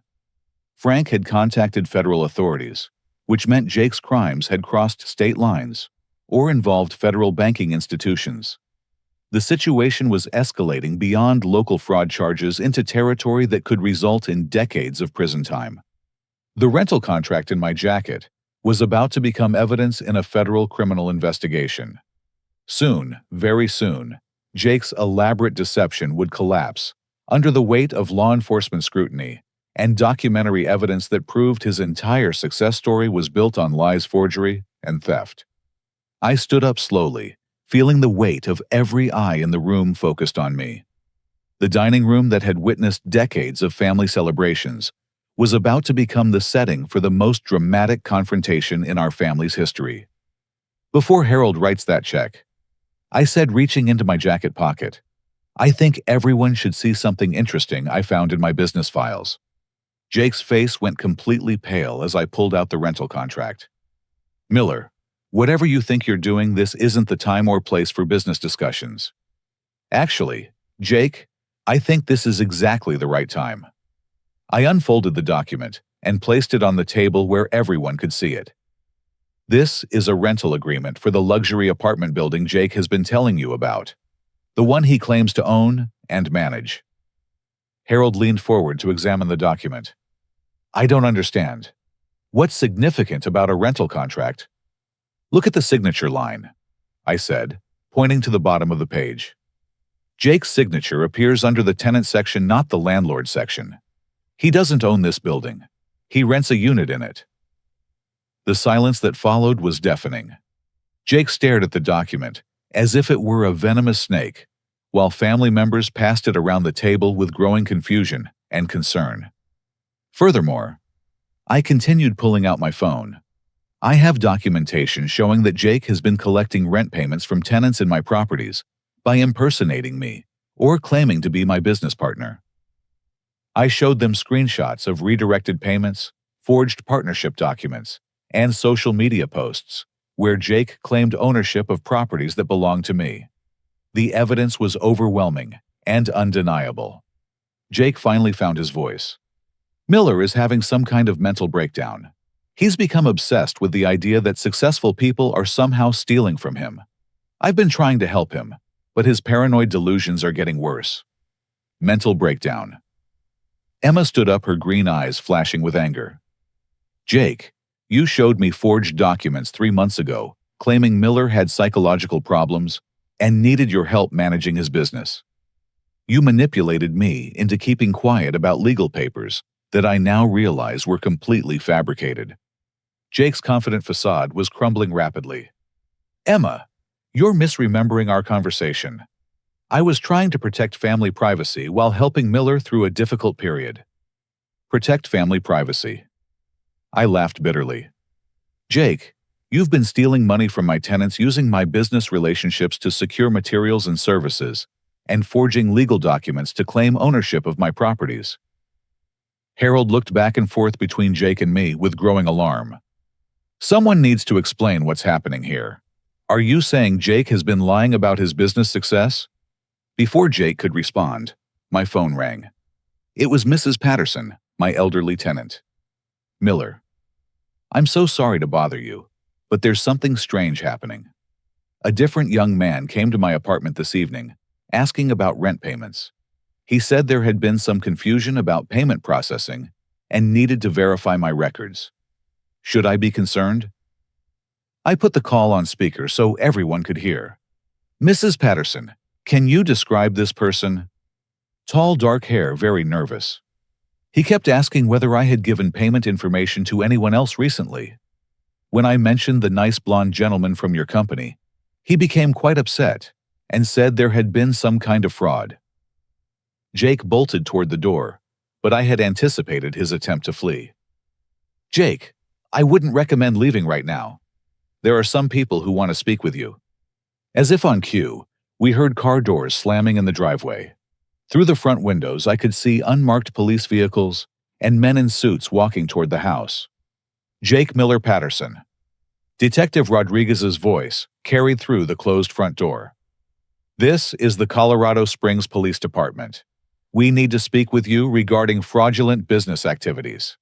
Frank had contacted federal authorities, which meant Jake's crimes had crossed state lines or involved federal banking institutions. The situation was escalating beyond local fraud charges into territory that could result in decades of prison time. The rental contract in my jacket was about to become evidence in a federal criminal investigation. Soon, very soon, Jake's elaborate deception would collapse under the weight of law enforcement scrutiny and documentary evidence that proved his entire success story was built on lies, forgery, and theft. I stood up slowly, feeling the weight of every eye in the room focused on me. The dining room that had witnessed decades of family celebrations was about to become the setting for the most dramatic confrontation in our family's history. "Before Harold writes that check," I said, reaching into my jacket pocket, "I think everyone should see something interesting I found in my business files." Jake's face went completely pale as I pulled out the rental contract. "Miller, Whatever you think you're doing, this isn't the time or place for business discussions. Actually, Jake, I think this is exactly the right time. I unfolded the document and placed it on the table where everyone could see it. This is a rental agreement for the luxury apartment building Jake has been telling you about, the one he claims to own and manage. Harold leaned forward to examine the document. I don't understand. What's significant about a rental contract? Look at the signature line, I said, pointing to the bottom of the page. Jake's signature appears under the tenant section, not the landlord section. He doesn't own this building. He rents a unit in it. The silence that followed was deafening. Jake stared at the document as if it were a venomous snake, while family members passed it around the table with growing confusion and concern. Furthermore, I continued pulling out my phone. I have documentation showing that Jake has been collecting rent payments from tenants in my properties by impersonating me or claiming to be my business partner. I showed them screenshots of redirected payments, forged partnership documents, and social media posts where Jake claimed ownership of properties that belonged to me. The evidence was overwhelming and undeniable. Jake finally found his voice. Miller is having some kind of mental breakdown. He's become obsessed with the idea that successful people are somehow stealing from him. I've been trying to help him, but his paranoid delusions are getting worse. Mental breakdown. Emma stood up, her green eyes flashing with anger. Jake, you showed me forged documents 3 months ago, claiming Miller had psychological problems and needed your help managing his business. You manipulated me into keeping quiet about legal papers that I now realize were completely fabricated. Jake's confident facade was crumbling rapidly. Emma, you're misremembering our conversation. I was trying to protect family privacy while helping Miller through a difficult period. Protect family privacy. I laughed bitterly. Jake, you've been stealing money from my tenants using my business relationships to secure materials and services, and forging legal documents to claim ownership of my properties. Harold looked back and forth between Jake and me with growing alarm. Someone needs to explain what's happening here. Are you saying Jake has been lying about his business success? Before Jake could respond, my phone rang. It was Mrs. Patterson, my elderly tenant. Miller. I'm so sorry to bother you, but there's something strange happening. A different young man came to my apartment this evening, asking about rent payments. He said there had been some confusion about payment processing and needed to verify my records. Should I be concerned? I put the call on speaker so everyone could hear. Mrs. Patterson, can you describe this person? Tall, dark hair, very nervous. He kept asking whether I had given payment information to anyone else recently. When I mentioned the nice blonde gentleman from your company, he became quite upset and said there had been some kind of fraud. Jake bolted toward the door, but I had anticipated his attempt to flee. Jake, I wouldn't recommend leaving right now. There are some people who want to speak with you. As if on cue, we heard car doors slamming in the driveway. Through the front windows, I could see unmarked police vehicles and men in suits walking toward the house. Jake Miller Patterson. Detective Rodriguez's voice carried through the closed front door. This is the Colorado Springs Police Department. We need to speak with you regarding fraudulent business activities.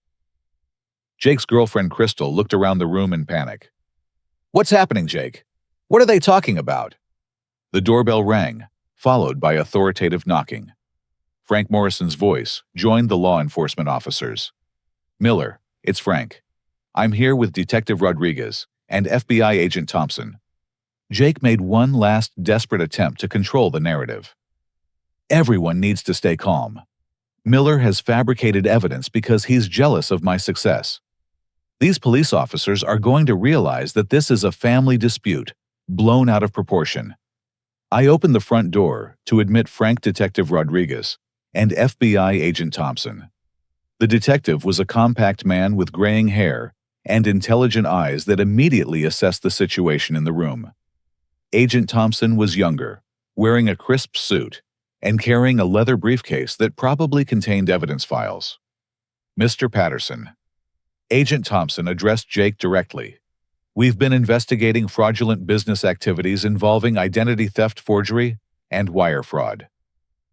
Jake's girlfriend, Crystal, looked around the room in panic. What's happening, Jake? What are they talking about? The doorbell rang, followed by authoritative knocking. Frank Morrison's voice joined the law enforcement officers. Miller, it's Frank. I'm here with Detective Rodriguez and FBI Agent Thompson. Jake made one last desperate attempt to control the narrative. Everyone needs to stay calm. Miller has fabricated evidence because he's jealous of my success. These police officers are going to realize that this is a family dispute, blown out of proportion. I opened the front door to admit Frank Detective Rodriguez and FBI Agent Thompson. The detective was a compact man with graying hair and intelligent eyes that immediately assessed the situation in the room. Agent Thompson was younger, wearing a crisp suit, and carrying a leather briefcase that probably contained evidence files. Mr. Patterson. Agent Thompson addressed Jake directly. We've been investigating fraudulent business activities involving identity theft forgery and wire fraud.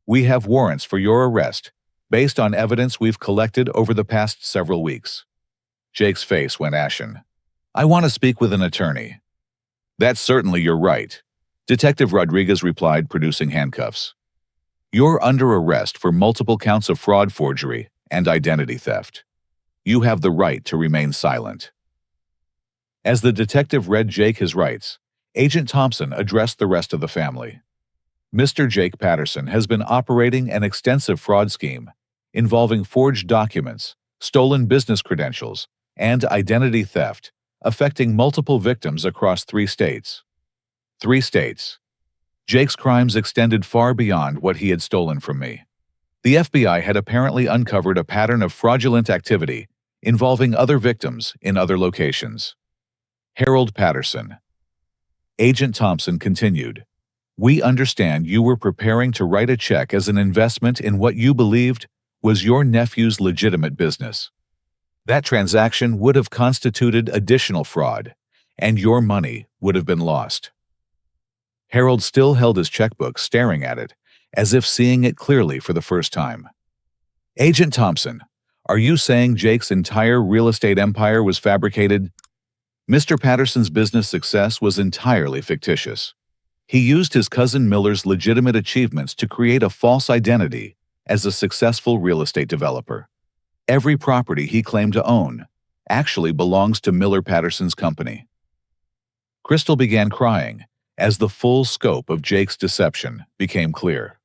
We have warrants for your arrest based on evidence we've collected over the past several weeks. Jake's face went ashen. I want to speak with an attorney. That's certainly your right, Detective Rodriguez replied, producing handcuffs. You're under arrest for multiple counts of fraud, forgery, and identity theft. You have the right to remain silent. As the detective read Jake his rights, Agent Thompson addressed the rest of the family. Mr. Jake Patterson has been operating an extensive fraud scheme involving forged documents, stolen business credentials, and identity theft, affecting multiple victims across 3 states. 3 states. Jake's crimes extended far beyond what he had stolen from me. The FBI had apparently uncovered a pattern of fraudulent activity involving other victims in other locations. Harold Patterson. Agent Thompson continued, We understand you were preparing to write a check as an investment in what you believed was your nephew's legitimate business. That transaction would have constituted additional fraud, and your money would have been lost. Harold still held his checkbook, staring at it, as if seeing it clearly for the first time. Agent Thompson, are you saying Jake's entire real estate empire was fabricated? Mr. Patterson's business success was entirely fictitious. He used his cousin Miller's legitimate achievements to create a false identity as a successful real estate developer. Every property he claimed to own actually belongs to Miller Patterson's company. Crystal began crying as the full scope of Jake's deception became clear.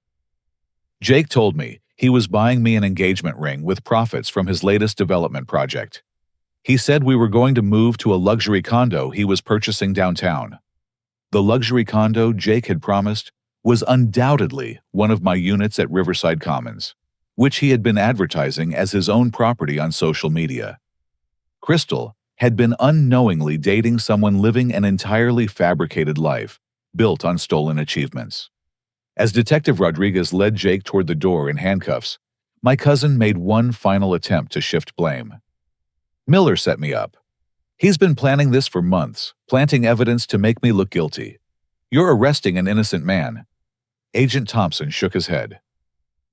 Jake told me he was buying me an engagement ring with profits from his latest development project. He said we were going to move to a luxury condo he was purchasing downtown. The luxury condo Jake had promised was undoubtedly one of my units at Riverside Commons, which he had been advertising as his own property on social media. Crystal had been unknowingly dating someone living an entirely fabricated life, built on stolen achievements. As Detective Rodriguez led Jake toward the door in handcuffs, my cousin made one final attempt to shift blame. Miller set me up. He's been planning this for months, planting evidence to make me look guilty. You're arresting an innocent man. Agent Thompson shook his head.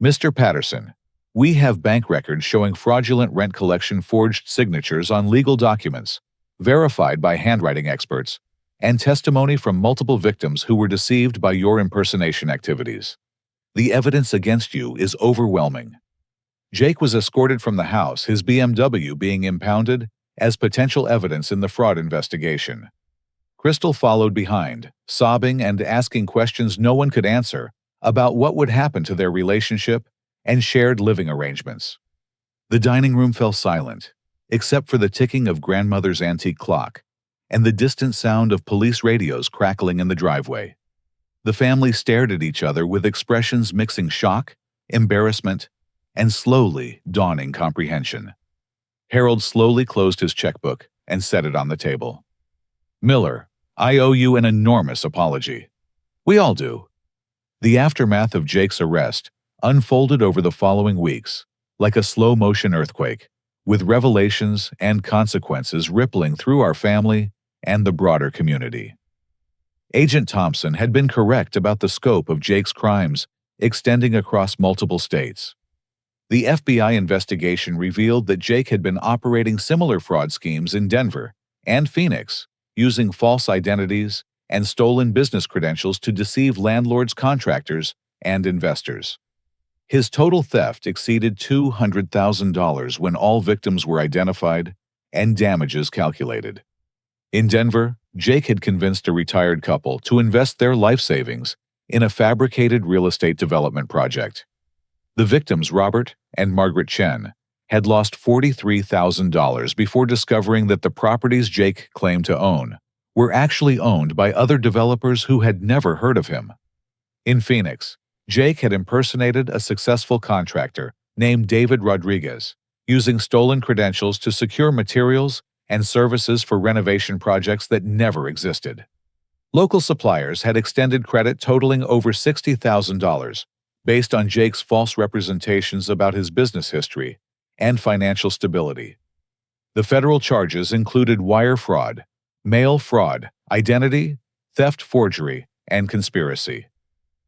Mr. Patterson, we have bank records showing fraudulent rent collection, forged signatures on legal documents, verified by handwriting experts, and testimony from multiple victims who were deceived by your impersonation activities. The evidence against you is overwhelming. Jake was escorted from the house, his BMW being impounded as potential evidence in the fraud investigation. Crystal followed behind, sobbing and asking questions no one could answer about what would happen to their relationship and shared living arrangements. The dining room fell silent, except for the ticking of grandmother's antique clock and the distant sound of police radios crackling in the driveway. The family stared at each other with expressions mixing shock, embarrassment, and slowly dawning comprehension. Harold slowly closed his checkbook and set it on the table. Miller, I owe you an enormous apology. We all do. The aftermath of Jake's arrest unfolded over the following weeks, like a slow-motion earthquake, with revelations and consequences rippling through our family and the broader community. Agent Thompson had been correct about the scope of Jake's crimes extending across multiple states. The FBI investigation revealed that Jake had been operating similar fraud schemes in Denver and Phoenix, using false identities and stolen business credentials to deceive landlords, contractors, and investors. His total theft exceeded $200,000 when all victims were identified and damages calculated. In Denver, Jake had convinced a retired couple to invest their life savings in a fabricated real estate development project. The victims, Robert and Margaret Chen, had lost $43,000 before discovering that the properties Jake claimed to own were actually owned by other developers who had never heard of him. In Phoenix, Jake had impersonated a successful contractor named David Rodriguez, using stolen credentials to secure materials and services for renovation projects that never existed. Local suppliers had extended credit totaling over $60,000 based on Jake's false representations about his business history and financial stability. The federal charges included wire fraud, mail fraud, identity, theft, forgery, and conspiracy.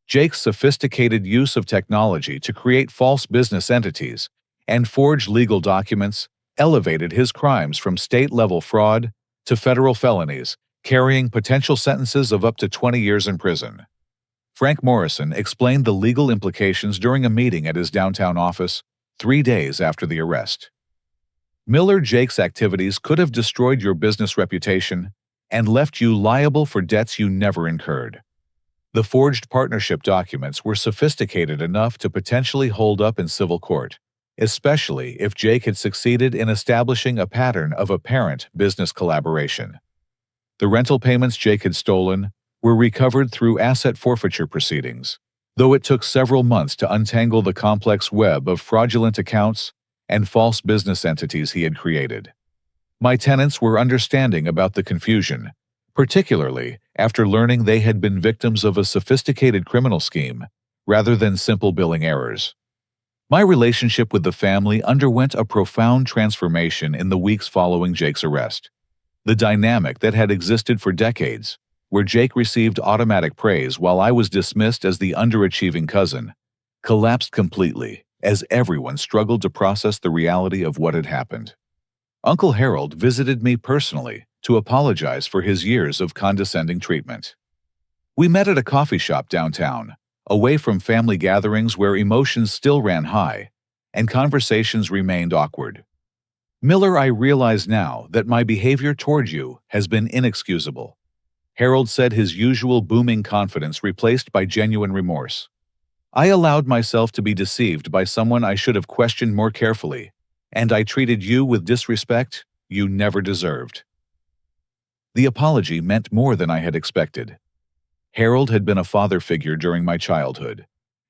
Jake's sophisticated use of technology to create false business entities and forge legal documents elevated his crimes from state-level fraud to federal felonies, carrying potential sentences of up to 20 years in prison. Frank Morrison explained the legal implications during a meeting at his downtown office 3 days after the arrest. Jake's activities could have destroyed your business reputation and left you liable for debts you never incurred. The forged partnership documents were sophisticated enough to potentially hold up in civil court, especially if Jake had succeeded in establishing a pattern of apparent business collaboration. The rental payments Jake had stolen were recovered through asset forfeiture proceedings, though it took several months to untangle the complex web of fraudulent accounts and false business entities he had created. My tenants were understanding about the confusion, particularly after learning they had been victims of a sophisticated criminal scheme rather than simple billing errors. My relationship with the family underwent a profound transformation in the weeks following Jake's arrest. The dynamic that had existed for decades, where Jake received automatic praise while I was dismissed as the underachieving cousin, collapsed completely as everyone struggled to process the reality of what had happened. Uncle Harold visited me personally to apologize for his years of condescending treatment. We met at a coffee shop downtown, away from family gatherings where emotions still ran high and conversations remained awkward. Miller, I realize now that my behavior toward you has been inexcusable. Harold said, his usual booming confidence replaced by genuine remorse. I allowed myself to be deceived by someone I should have questioned more carefully, and I treated you with disrespect you never deserved. The apology meant more than I had expected. Harold had been a father figure during my childhood,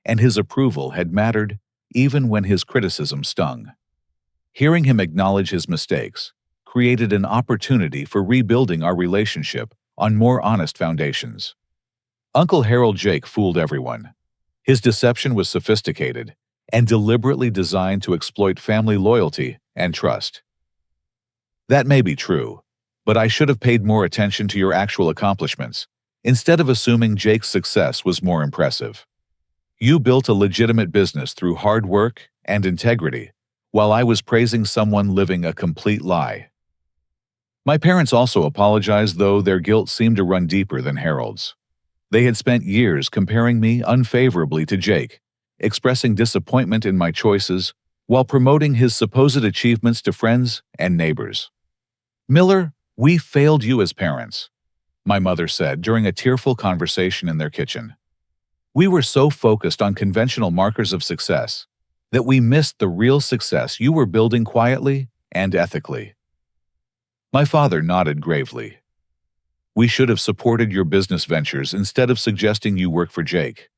and his approval had mattered even when his criticism stung. Hearing him acknowledge his mistakes created an opportunity for rebuilding our relationship on more honest foundations. Uncle Harold Jake fooled everyone. His deception was sophisticated and deliberately designed to exploit family loyalty and trust. That may be true, but I should have paid more attention to your actual accomplishments, instead of assuming Jake's success was more impressive. You built a legitimate business through hard work and integrity, while I was praising someone living a complete lie. My parents also apologized, though their guilt seemed to run deeper than Harold's. They had spent years comparing me unfavorably to Jake, expressing disappointment in my choices while promoting his supposed achievements to friends and neighbors. Miller, we failed you as parents, my mother said during a tearful conversation in their kitchen. We were so focused on conventional markers of success that we missed the real success you were building quietly and ethically. My father nodded gravely. We should have supported your business ventures instead of suggesting you work for Jake.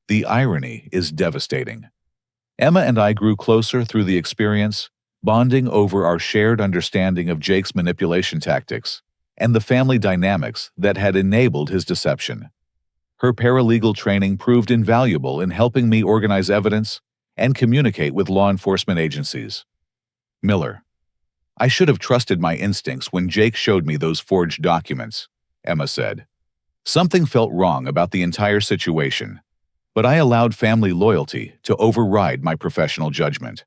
The irony is devastating. Emma and I grew closer through the experience, bonding over our shared understanding of Jake's manipulation tactics and the family dynamics that had enabled his deception. Her paralegal training proved invaluable in helping me organize evidence and communicate with law enforcement agencies. Miller, I should have trusted my instincts when Jake showed me those forged documents, Emma said. Something felt wrong about the entire situation, but I allowed family loyalty to override my professional judgment.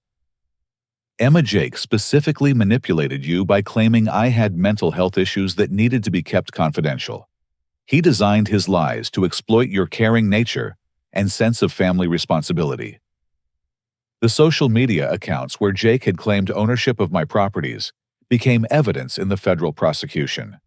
Jake specifically manipulated you by claiming I had mental health issues that needed to be kept confidential. He designed his lies to exploit your caring nature and sense of family responsibility. The social media accounts where Jake had claimed ownership of my properties became evidence in the federal prosecution.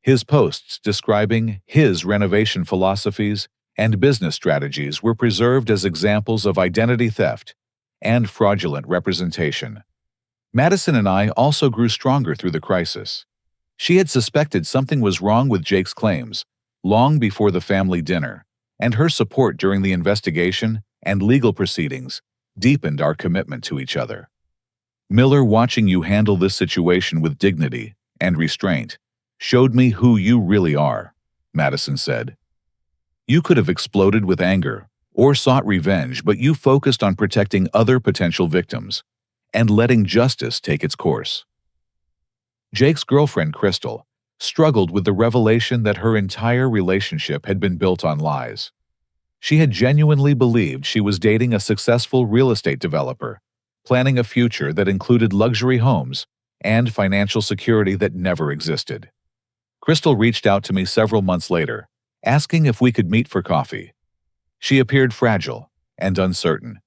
His posts describing his renovation philosophies and business strategies were preserved as examples of identity theft and fraudulent representation. Madison and I also grew stronger through the crisis. She had suspected something was wrong with Jake's claims long before the family dinner, and her support during the investigation and legal proceedings deepened our commitment to each other. Miller, watching you handle this situation with dignity and restraint showed me who you really are, Madison said. You could have exploded with anger or sought revenge, but you focused on protecting other potential victims and letting justice take its course. Jake's girlfriend, Crystal, struggled with the revelation that her entire relationship had been built on lies. She had genuinely believed she was dating a successful real estate developer, planning a future that included luxury homes and financial security that never existed. Crystal reached out to me several months later, asking if we could meet for coffee. She appeared fragile and uncertain,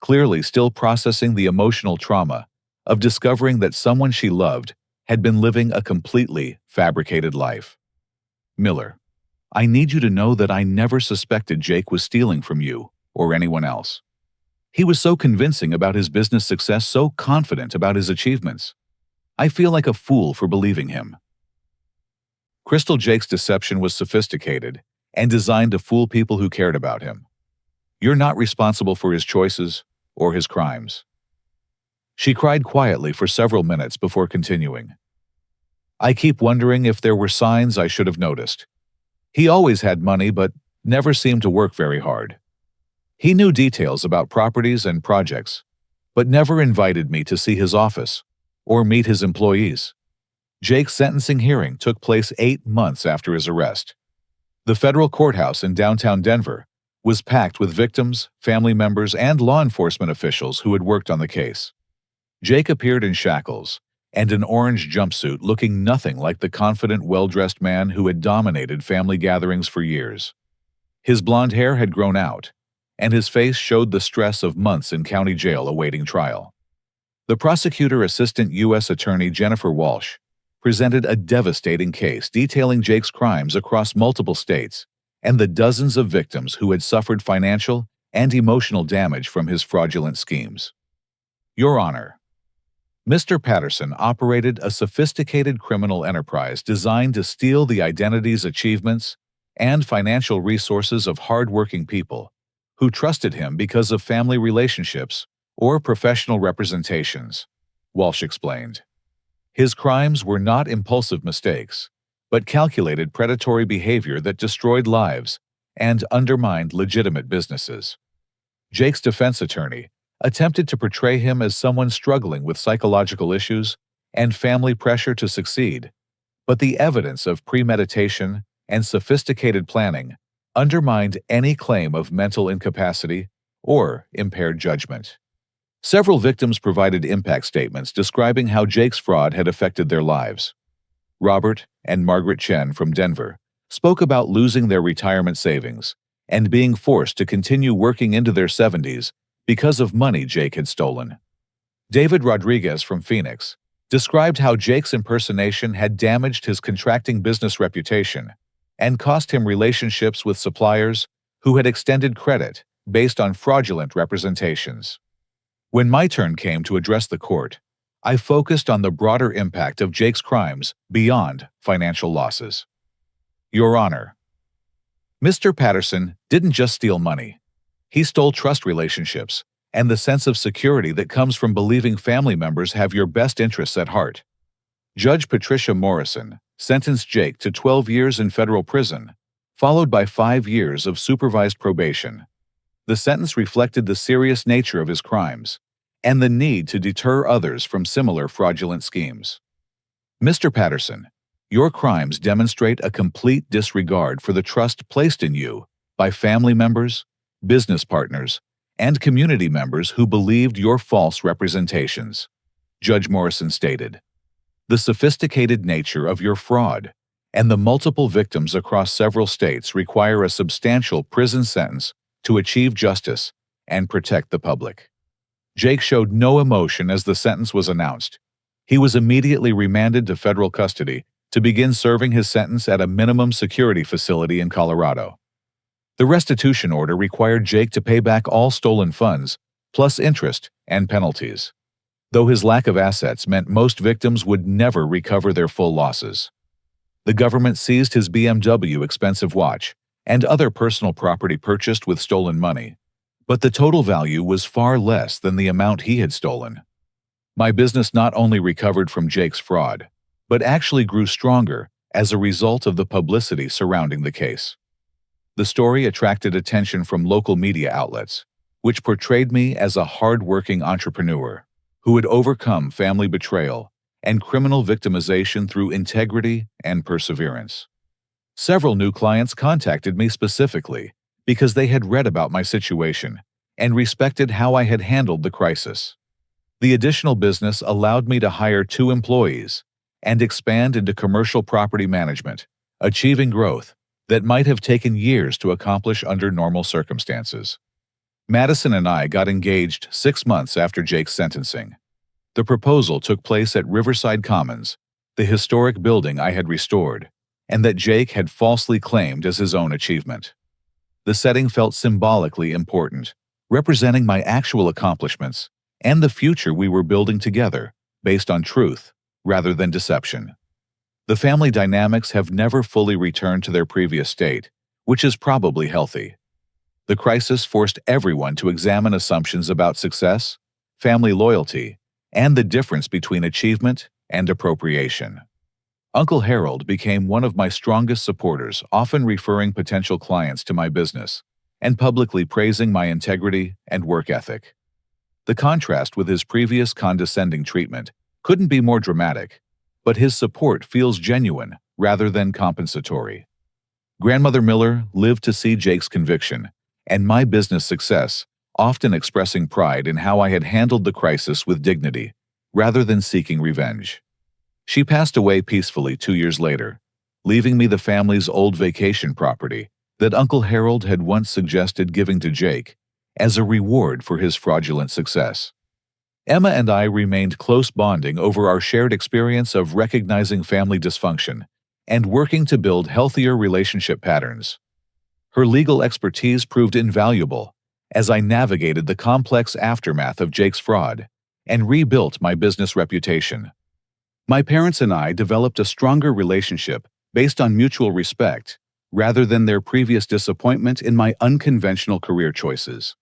clearly still processing the emotional trauma of discovering that someone she loved had been living a completely fabricated life. Miller, I need you to know that I never suspected Jake was stealing from you or anyone else. He was so convincing about his business success, so confident about his achievements. I feel like a fool for believing him. Crystal, Jake's deception was sophisticated and designed to fool people who cared about him. You're not responsible for his choices or his crimes. She cried quietly for several minutes before continuing. I keep wondering if there were signs I should have noticed. He always had money but never seemed to work very hard. He knew details about properties and projects, but never invited me to see his office or meet his employees. Jake's sentencing hearing took place 8 months after his arrest. The federal courthouse in downtown Denver was packed with victims, family members, and law enforcement officials who had worked on the case. Jake appeared in shackles and an orange jumpsuit, looking nothing like the confident, well-dressed man who had dominated family gatherings for years. His blonde hair had grown out, and his face showed the stress of months in county jail awaiting trial. The prosecutor, Assistant U.S. Attorney Jennifer Walsh, presented a devastating case detailing Jake's crimes across multiple states and the dozens of victims who had suffered financial and emotional damage from his fraudulent schemes. Your Honor, Mr. Patterson operated a sophisticated criminal enterprise designed to steal the identities, achievements, and financial resources of hard-working people who trusted him because of family relationships or professional representations, Walsh explained. His crimes were not impulsive mistakes, but calculated predatory behavior that destroyed lives and undermined legitimate businesses. Jake's defense attorney attempted to portray him as someone struggling with psychological issues and family pressure to succeed, but the evidence of premeditation and sophisticated planning undermined any claim of mental incapacity or impaired judgment. Several victims provided impact statements describing how Jake's fraud had affected their lives. Robert and Margaret Chen from Denver spoke about losing their retirement savings and being forced to continue working into their 70s because of money Jake had stolen. David Rodriguez from Phoenix described how Jake's impersonation had damaged his contracting business reputation and cost him relationships with suppliers who had extended credit based on fraudulent representations. When my turn came to address the court, I focused on the broader impact of Jake's crimes beyond financial losses. Your Honor, Mr. Patterson didn't just steal money. He stole trust relationships and the sense of security that comes from believing family members have your best interests at heart. Judge Patricia Morrison sentenced Jake to 12 years in federal prison, followed by 5 years of supervised probation. The sentence reflected the serious nature of his crimes and the need to deter others from similar fraudulent schemes. Mr. Patterson, your crimes demonstrate a complete disregard for the trust placed in you by family members, business partners, and community members who believed your false representations, Judge Morrison stated. The sophisticated nature of your fraud and the multiple victims across several states require a substantial prison sentence to achieve justice and protect the public. Jake showed no emotion as the sentence was announced. He was immediately remanded to federal custody to begin serving his sentence at a minimum security facility in Colorado. The restitution order required Jake to pay back all stolen funds, plus interest and penalties, though his lack of assets meant most victims would never recover their full losses. The government seized his BMW expensive watch and other personal property purchased with stolen money, but the total value was far less than the amount he had stolen. My business not only recovered from Jake's fraud, but actually grew stronger as a result of the publicity surrounding the case. The story attracted attention from local media outlets, which portrayed me as a hard-working entrepreneur who had overcome family betrayal and criminal victimization through integrity and perseverance. Several new clients contacted me specifically because they had read about my situation and respected how I had handled the crisis. The additional business allowed me to hire 2 employees and expand into commercial property management, achieving growth that might have taken years to accomplish under normal circumstances. Madison and I got engaged 6 months after Jake's sentencing. The proposal took place at Riverside Commons, the historic building I had restored, and that Jake had falsely claimed as his own achievement. The setting felt symbolically important, representing my actual accomplishments and the future we were building together, based on truth rather than deception. The family dynamics have never fully returned to their previous state, which is probably healthy. The crisis forced everyone to examine assumptions about success, family loyalty, and the difference between achievement and appropriation. Uncle Harold became one of my strongest supporters, often referring potential clients to my business and publicly praising my integrity and work ethic. The contrast with his previous condescending treatment couldn't be more dramatic, but his support feels genuine rather than compensatory. Grandmother Miller lived to see Jake's conviction and my business success, often expressing pride in how I had handled the crisis with dignity rather than seeking revenge. She passed away peacefully 2 years later, leaving me the family's old vacation property that Uncle Harold had once suggested giving to Jake as a reward for his fraudulent success. Emma and I remained close, bonding over our shared experience of recognizing family dysfunction and working to build healthier relationship patterns. Her legal expertise proved invaluable as I navigated the complex aftermath of Jake's fraud and rebuilt my business reputation. My parents and I developed a stronger relationship based on mutual respect rather than their previous disappointment in my unconventional career choices.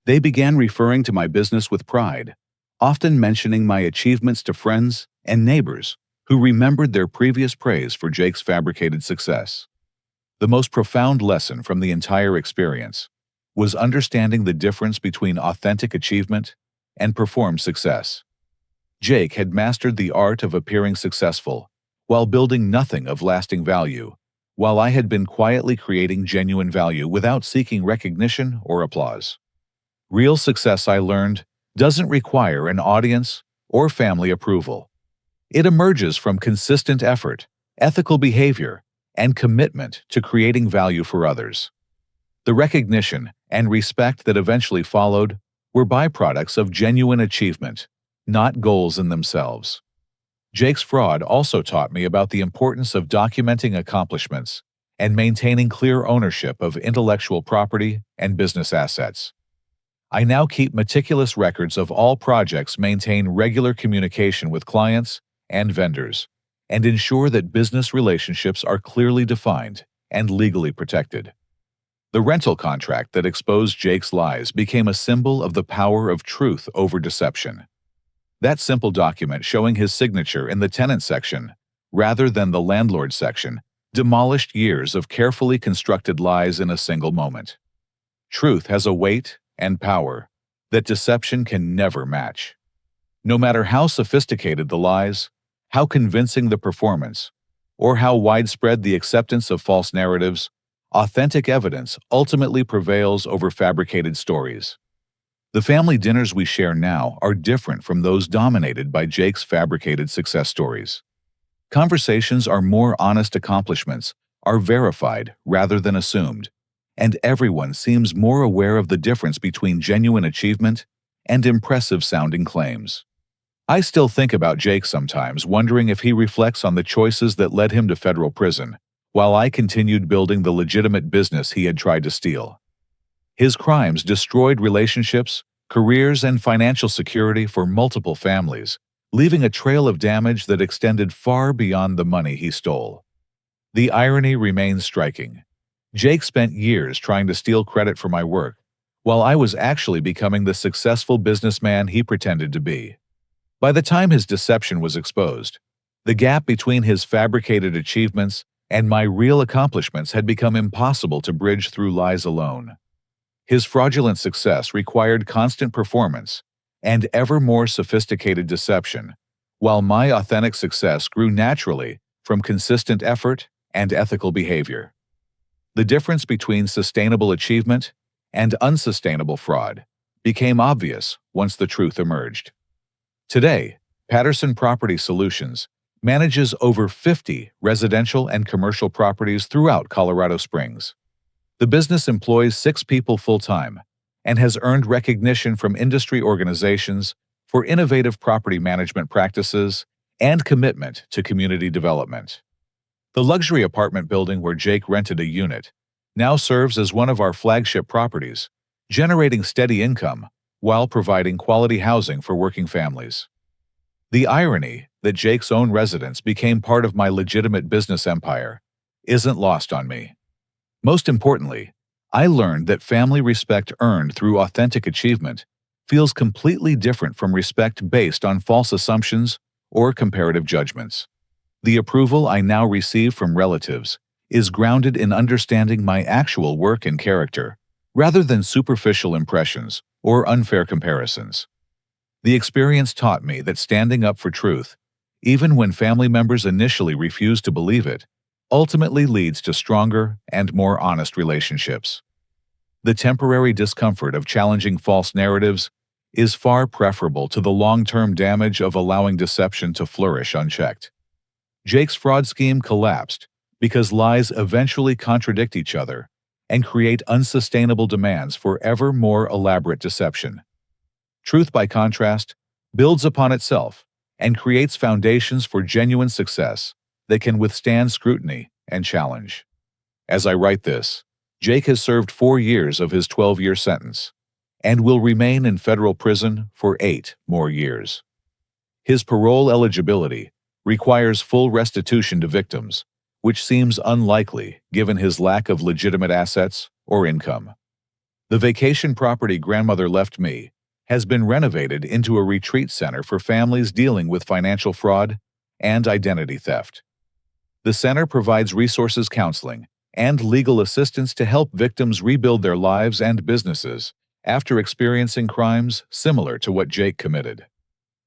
They began referring to my business with pride, often mentioning my achievements to friends and neighbors who remembered their previous praise for Jake's fabricated success. The most profound lesson from the entire experience was understanding the difference between authentic achievement and performed success. Jake had mastered the art of appearing successful while building nothing of lasting value, while I had been quietly creating genuine value without seeking recognition or applause. Real success, I learned, doesn't require an audience or family approval. It emerges from consistent effort, ethical behavior, and commitment to creating value for others. The recognition and respect that eventually followed were byproducts of genuine achievement, not goals in themselves. Jake's fraud also taught me about the importance of documenting accomplishments and maintaining clear ownership of intellectual property and business assets. I now keep meticulous records of all projects, maintain regular communication with clients and vendors, and ensure that business relationships are clearly defined and legally protected. The rental contract that exposed Jake's lies became a symbol of the power of truth over deception. That simple document showing his signature in the tenant section, rather than the landlord section, demolished years of carefully constructed lies in a single moment. Truth has a weight and power that deception can never match. No matter how sophisticated the lies, how convincing the performance, or how widespread the acceptance of false narratives, authentic evidence ultimately prevails over fabricated stories. The family dinners we share now are different from those dominated by Jake's fabricated success stories. Conversations are more honest, accomplishments are verified rather than assumed, and everyone seems more aware of the difference between genuine achievement and impressive-sounding claims. I still think about Jake sometimes, wondering if he reflects on the choices that led him to federal prison, while I continued building the legitimate business he had tried to steal. His crimes destroyed relationships, careers, and financial security for multiple families, leaving a trail of damage that extended far beyond the money he stole. The irony remains striking. Jake spent years trying to steal credit for my work, while I was actually becoming the successful businessman he pretended to be. By the time his deception was exposed, the gap between his fabricated achievements and my real accomplishments had become impossible to bridge through lies alone. His fraudulent success required constant performance and ever more sophisticated deception, while my authentic success grew naturally from consistent effort and ethical behavior. The difference between sustainable achievement and unsustainable fraud became obvious once the truth emerged. Today, Patterson Property Solutions manages over 50 residential and commercial properties throughout Colorado Springs. The business employs 6 people full-time and has earned recognition from industry organizations for innovative property management practices and commitment to community development. The luxury apartment building where Jake rented a unit now serves as one of our flagship properties, generating steady income while providing quality housing for working families. The irony that Jake's own residence became part of my legitimate business empire isn't lost on me. Most importantly, I learned that family respect earned through authentic achievement feels completely different from respect based on false assumptions or comparative judgments. The approval I now receive from relatives is grounded in understanding my actual work and character, rather than superficial impressions or unfair comparisons. The experience taught me that standing up for truth, even when family members initially refuse to believe it, ultimately leads to stronger and more honest relationships. The temporary discomfort of challenging false narratives is far preferable to the long-term damage of allowing deception to flourish unchecked. Jake's fraud scheme collapsed because lies eventually contradict each other and create unsustainable demands for ever more elaborate deception. Truth, by contrast, builds upon itself and creates foundations for genuine success that can withstand scrutiny and challenge. As I write this, Jake has served 4 years of his 12-year sentence and will remain in federal prison for 8 more years. His parole eligibility requires full restitution to victims, which seems unlikely given his lack of legitimate assets or income. The vacation property grandmother left me has been renovated into a retreat center for families dealing with financial fraud and identity theft. The center provides resources, counseling, and legal assistance to help victims rebuild their lives and businesses after experiencing crimes similar to what Jake committed.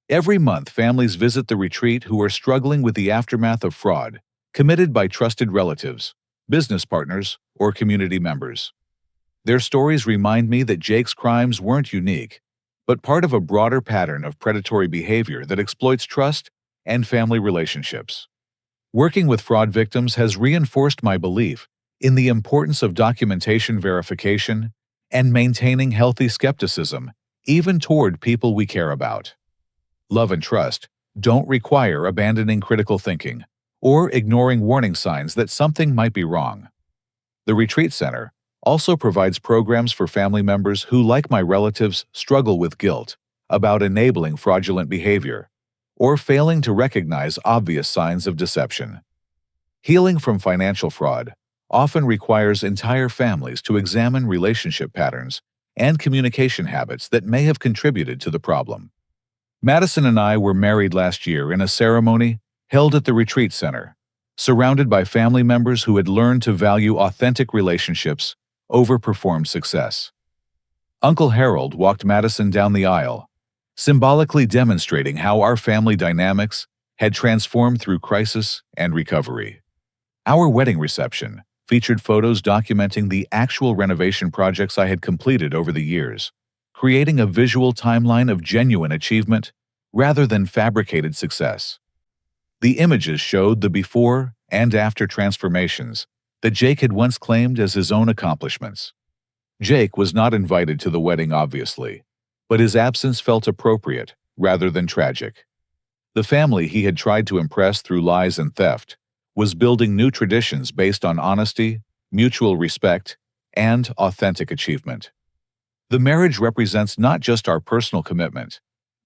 Every month, families visit the retreat who are struggling with the aftermath of fraud committed by trusted relatives, business partners, or community members. Their stories remind me that Jake's crimes weren't unique, but part of a broader pattern of predatory behavior that exploits trust and family relationships. Working with fraud victims has reinforced my belief in the importance of documentation verification and maintaining healthy skepticism, even toward people we care about. Love and trust don't require abandoning critical thinking or ignoring warning signs that something might be wrong. The Retreat Center also provides programs for family members who, like my relatives, struggle with guilt about enabling fraudulent behavior or failing to recognize obvious signs of deception. Healing from financial fraud often requires entire families to examine relationship patterns and communication habits that may have contributed to the problem. Madison and I were married last year in a ceremony held at the Retreat Center, surrounded by family members who had learned to value authentic relationships over performed success. Uncle Harold walked Madison down the aisle, symbolically demonstrating how our family dynamics had transformed through crisis and recovery. Our wedding reception featured photos documenting the actual renovation projects I had completed over the years, creating a visual timeline of genuine achievement rather than fabricated success. The images showed the before and after transformations that Jake had once claimed as his own accomplishments. Jake was not invited to the wedding, obviously, but his absence felt appropriate rather than tragic. The family he had tried to impress through lies and theft was building new traditions based on honesty, mutual respect, and authentic achievement. The marriage represents not just our personal commitment,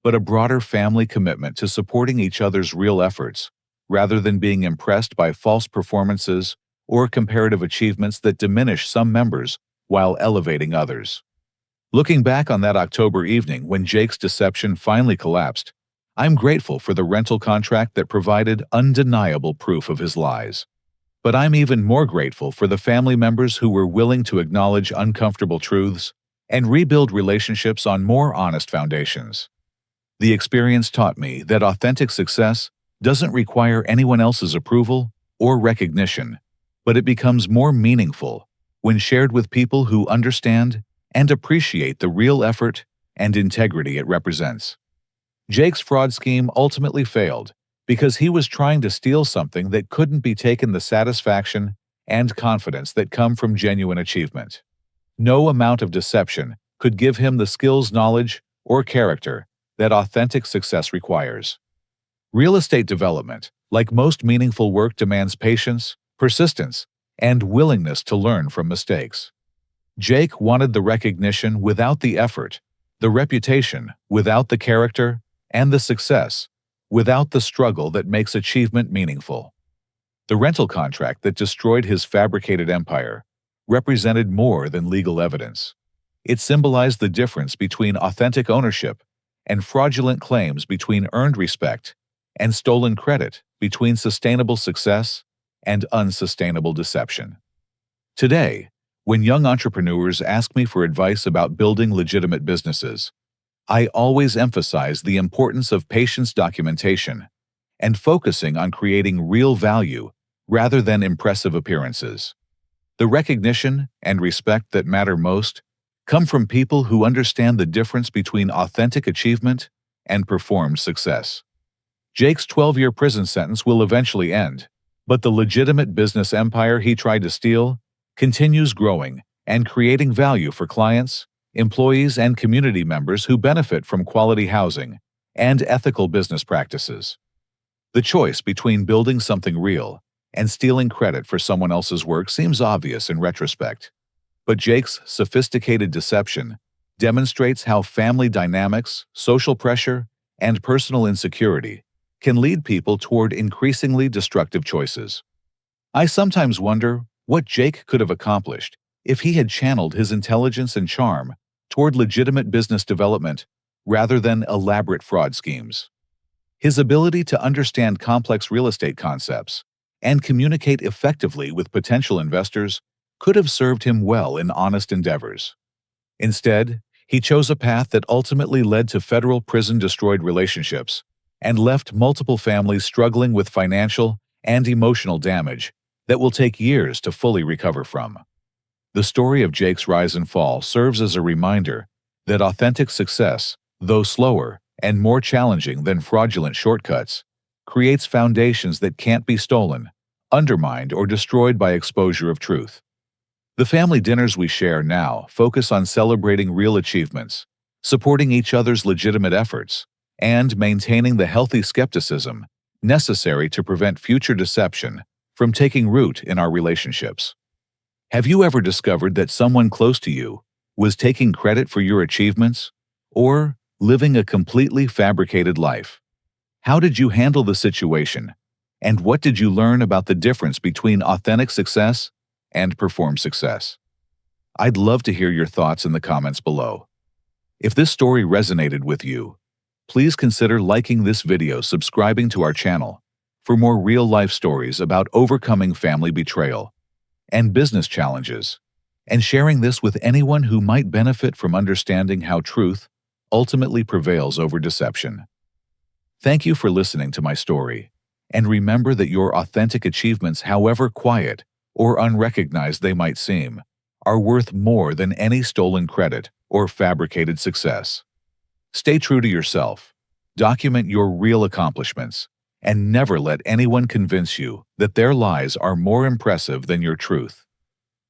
but a broader family commitment to supporting each other's real efforts, rather than being impressed by false performances or comparative achievements that diminish some members while elevating others. Looking back on that October evening when Jake's deception finally collapsed, I'm grateful for the rental contract that provided undeniable proof of his lies. But I'm even more grateful for the family members who were willing to acknowledge uncomfortable truths and rebuild relationships on more honest foundations. The experience taught me that authentic success doesn't require anyone else's approval or recognition, but it becomes more meaningful when shared with people who understand and appreciate the real effort and integrity it represents. Jake's fraud scheme ultimately failed because he was trying to steal something that couldn't be taken the satisfaction and confidence that come from genuine achievement. No amount of deception could give him the skills, knowledge, or character that authentic success requires. Real estate development, like most meaningful work, demands patience, persistence, and willingness to learn from mistakes. Jake wanted the recognition without the effort, the reputation without the character, and the success without the struggle that makes achievement meaningful. The rental contract that destroyed his fabricated empire represented more than legal evidence. It symbolized the difference between authentic ownership and fraudulent claims, between earned respect and stolen credit, between sustainable success and unsustainable deception. Today, when young entrepreneurs ask me for advice about building legitimate businesses, I always emphasize the importance of patience, documentation, and focusing on creating real value rather than impressive appearances. The recognition and respect that matter most come from people who understand the difference between authentic achievement and performed success. Jake's 12-year prison sentence will eventually end, but the legitimate business empire he tried to steal continues growing and creating value for clients, employees, and community members who benefit from quality housing and ethical business practices. The choice between building something real and stealing credit for someone else's work seems obvious in retrospect, but Jake's sophisticated deception demonstrates how family dynamics, social pressure, and personal insecurity can lead people toward increasingly destructive choices. I sometimes wonder what Jake could have accomplished if he had channeled his intelligence and charm toward legitimate business development rather than elaborate fraud schemes. His ability to understand complex real estate concepts and communicate effectively with potential investors could have served him well in honest endeavors. Instead, he chose a path that ultimately led to federal prison, destroyed relationships, and left multiple families struggling with financial and emotional damage that will take years to fully recover from. The story of Jake's rise and fall serves as a reminder that authentic success, though slower and more challenging than fraudulent shortcuts, creates foundations that can't be stolen, undermined, or destroyed by exposure of truth. The family dinners we share now focus on celebrating real achievements, supporting each other's legitimate efforts, and maintaining the healthy skepticism necessary to prevent future deception from taking root in our relationships. Have you ever discovered that someone close to you was taking credit for your achievements or living a completely fabricated life? How did you handle the situation? And what did you learn about the difference between authentic success and performed success? I'd love to hear your thoughts in the comments below. If this story resonated with you, please consider liking this video, subscribing to our channel for more real-life stories about overcoming family betrayal and business challenges, and sharing this with anyone who might benefit from understanding how truth ultimately prevails over deception. Thank you for listening to my story, and remember that your authentic achievements, however quiet or unrecognized they might seem, are worth more than any stolen credit or fabricated success. Stay true to yourself, document your real accomplishments, and never let anyone convince you that their lies are more impressive than your truth.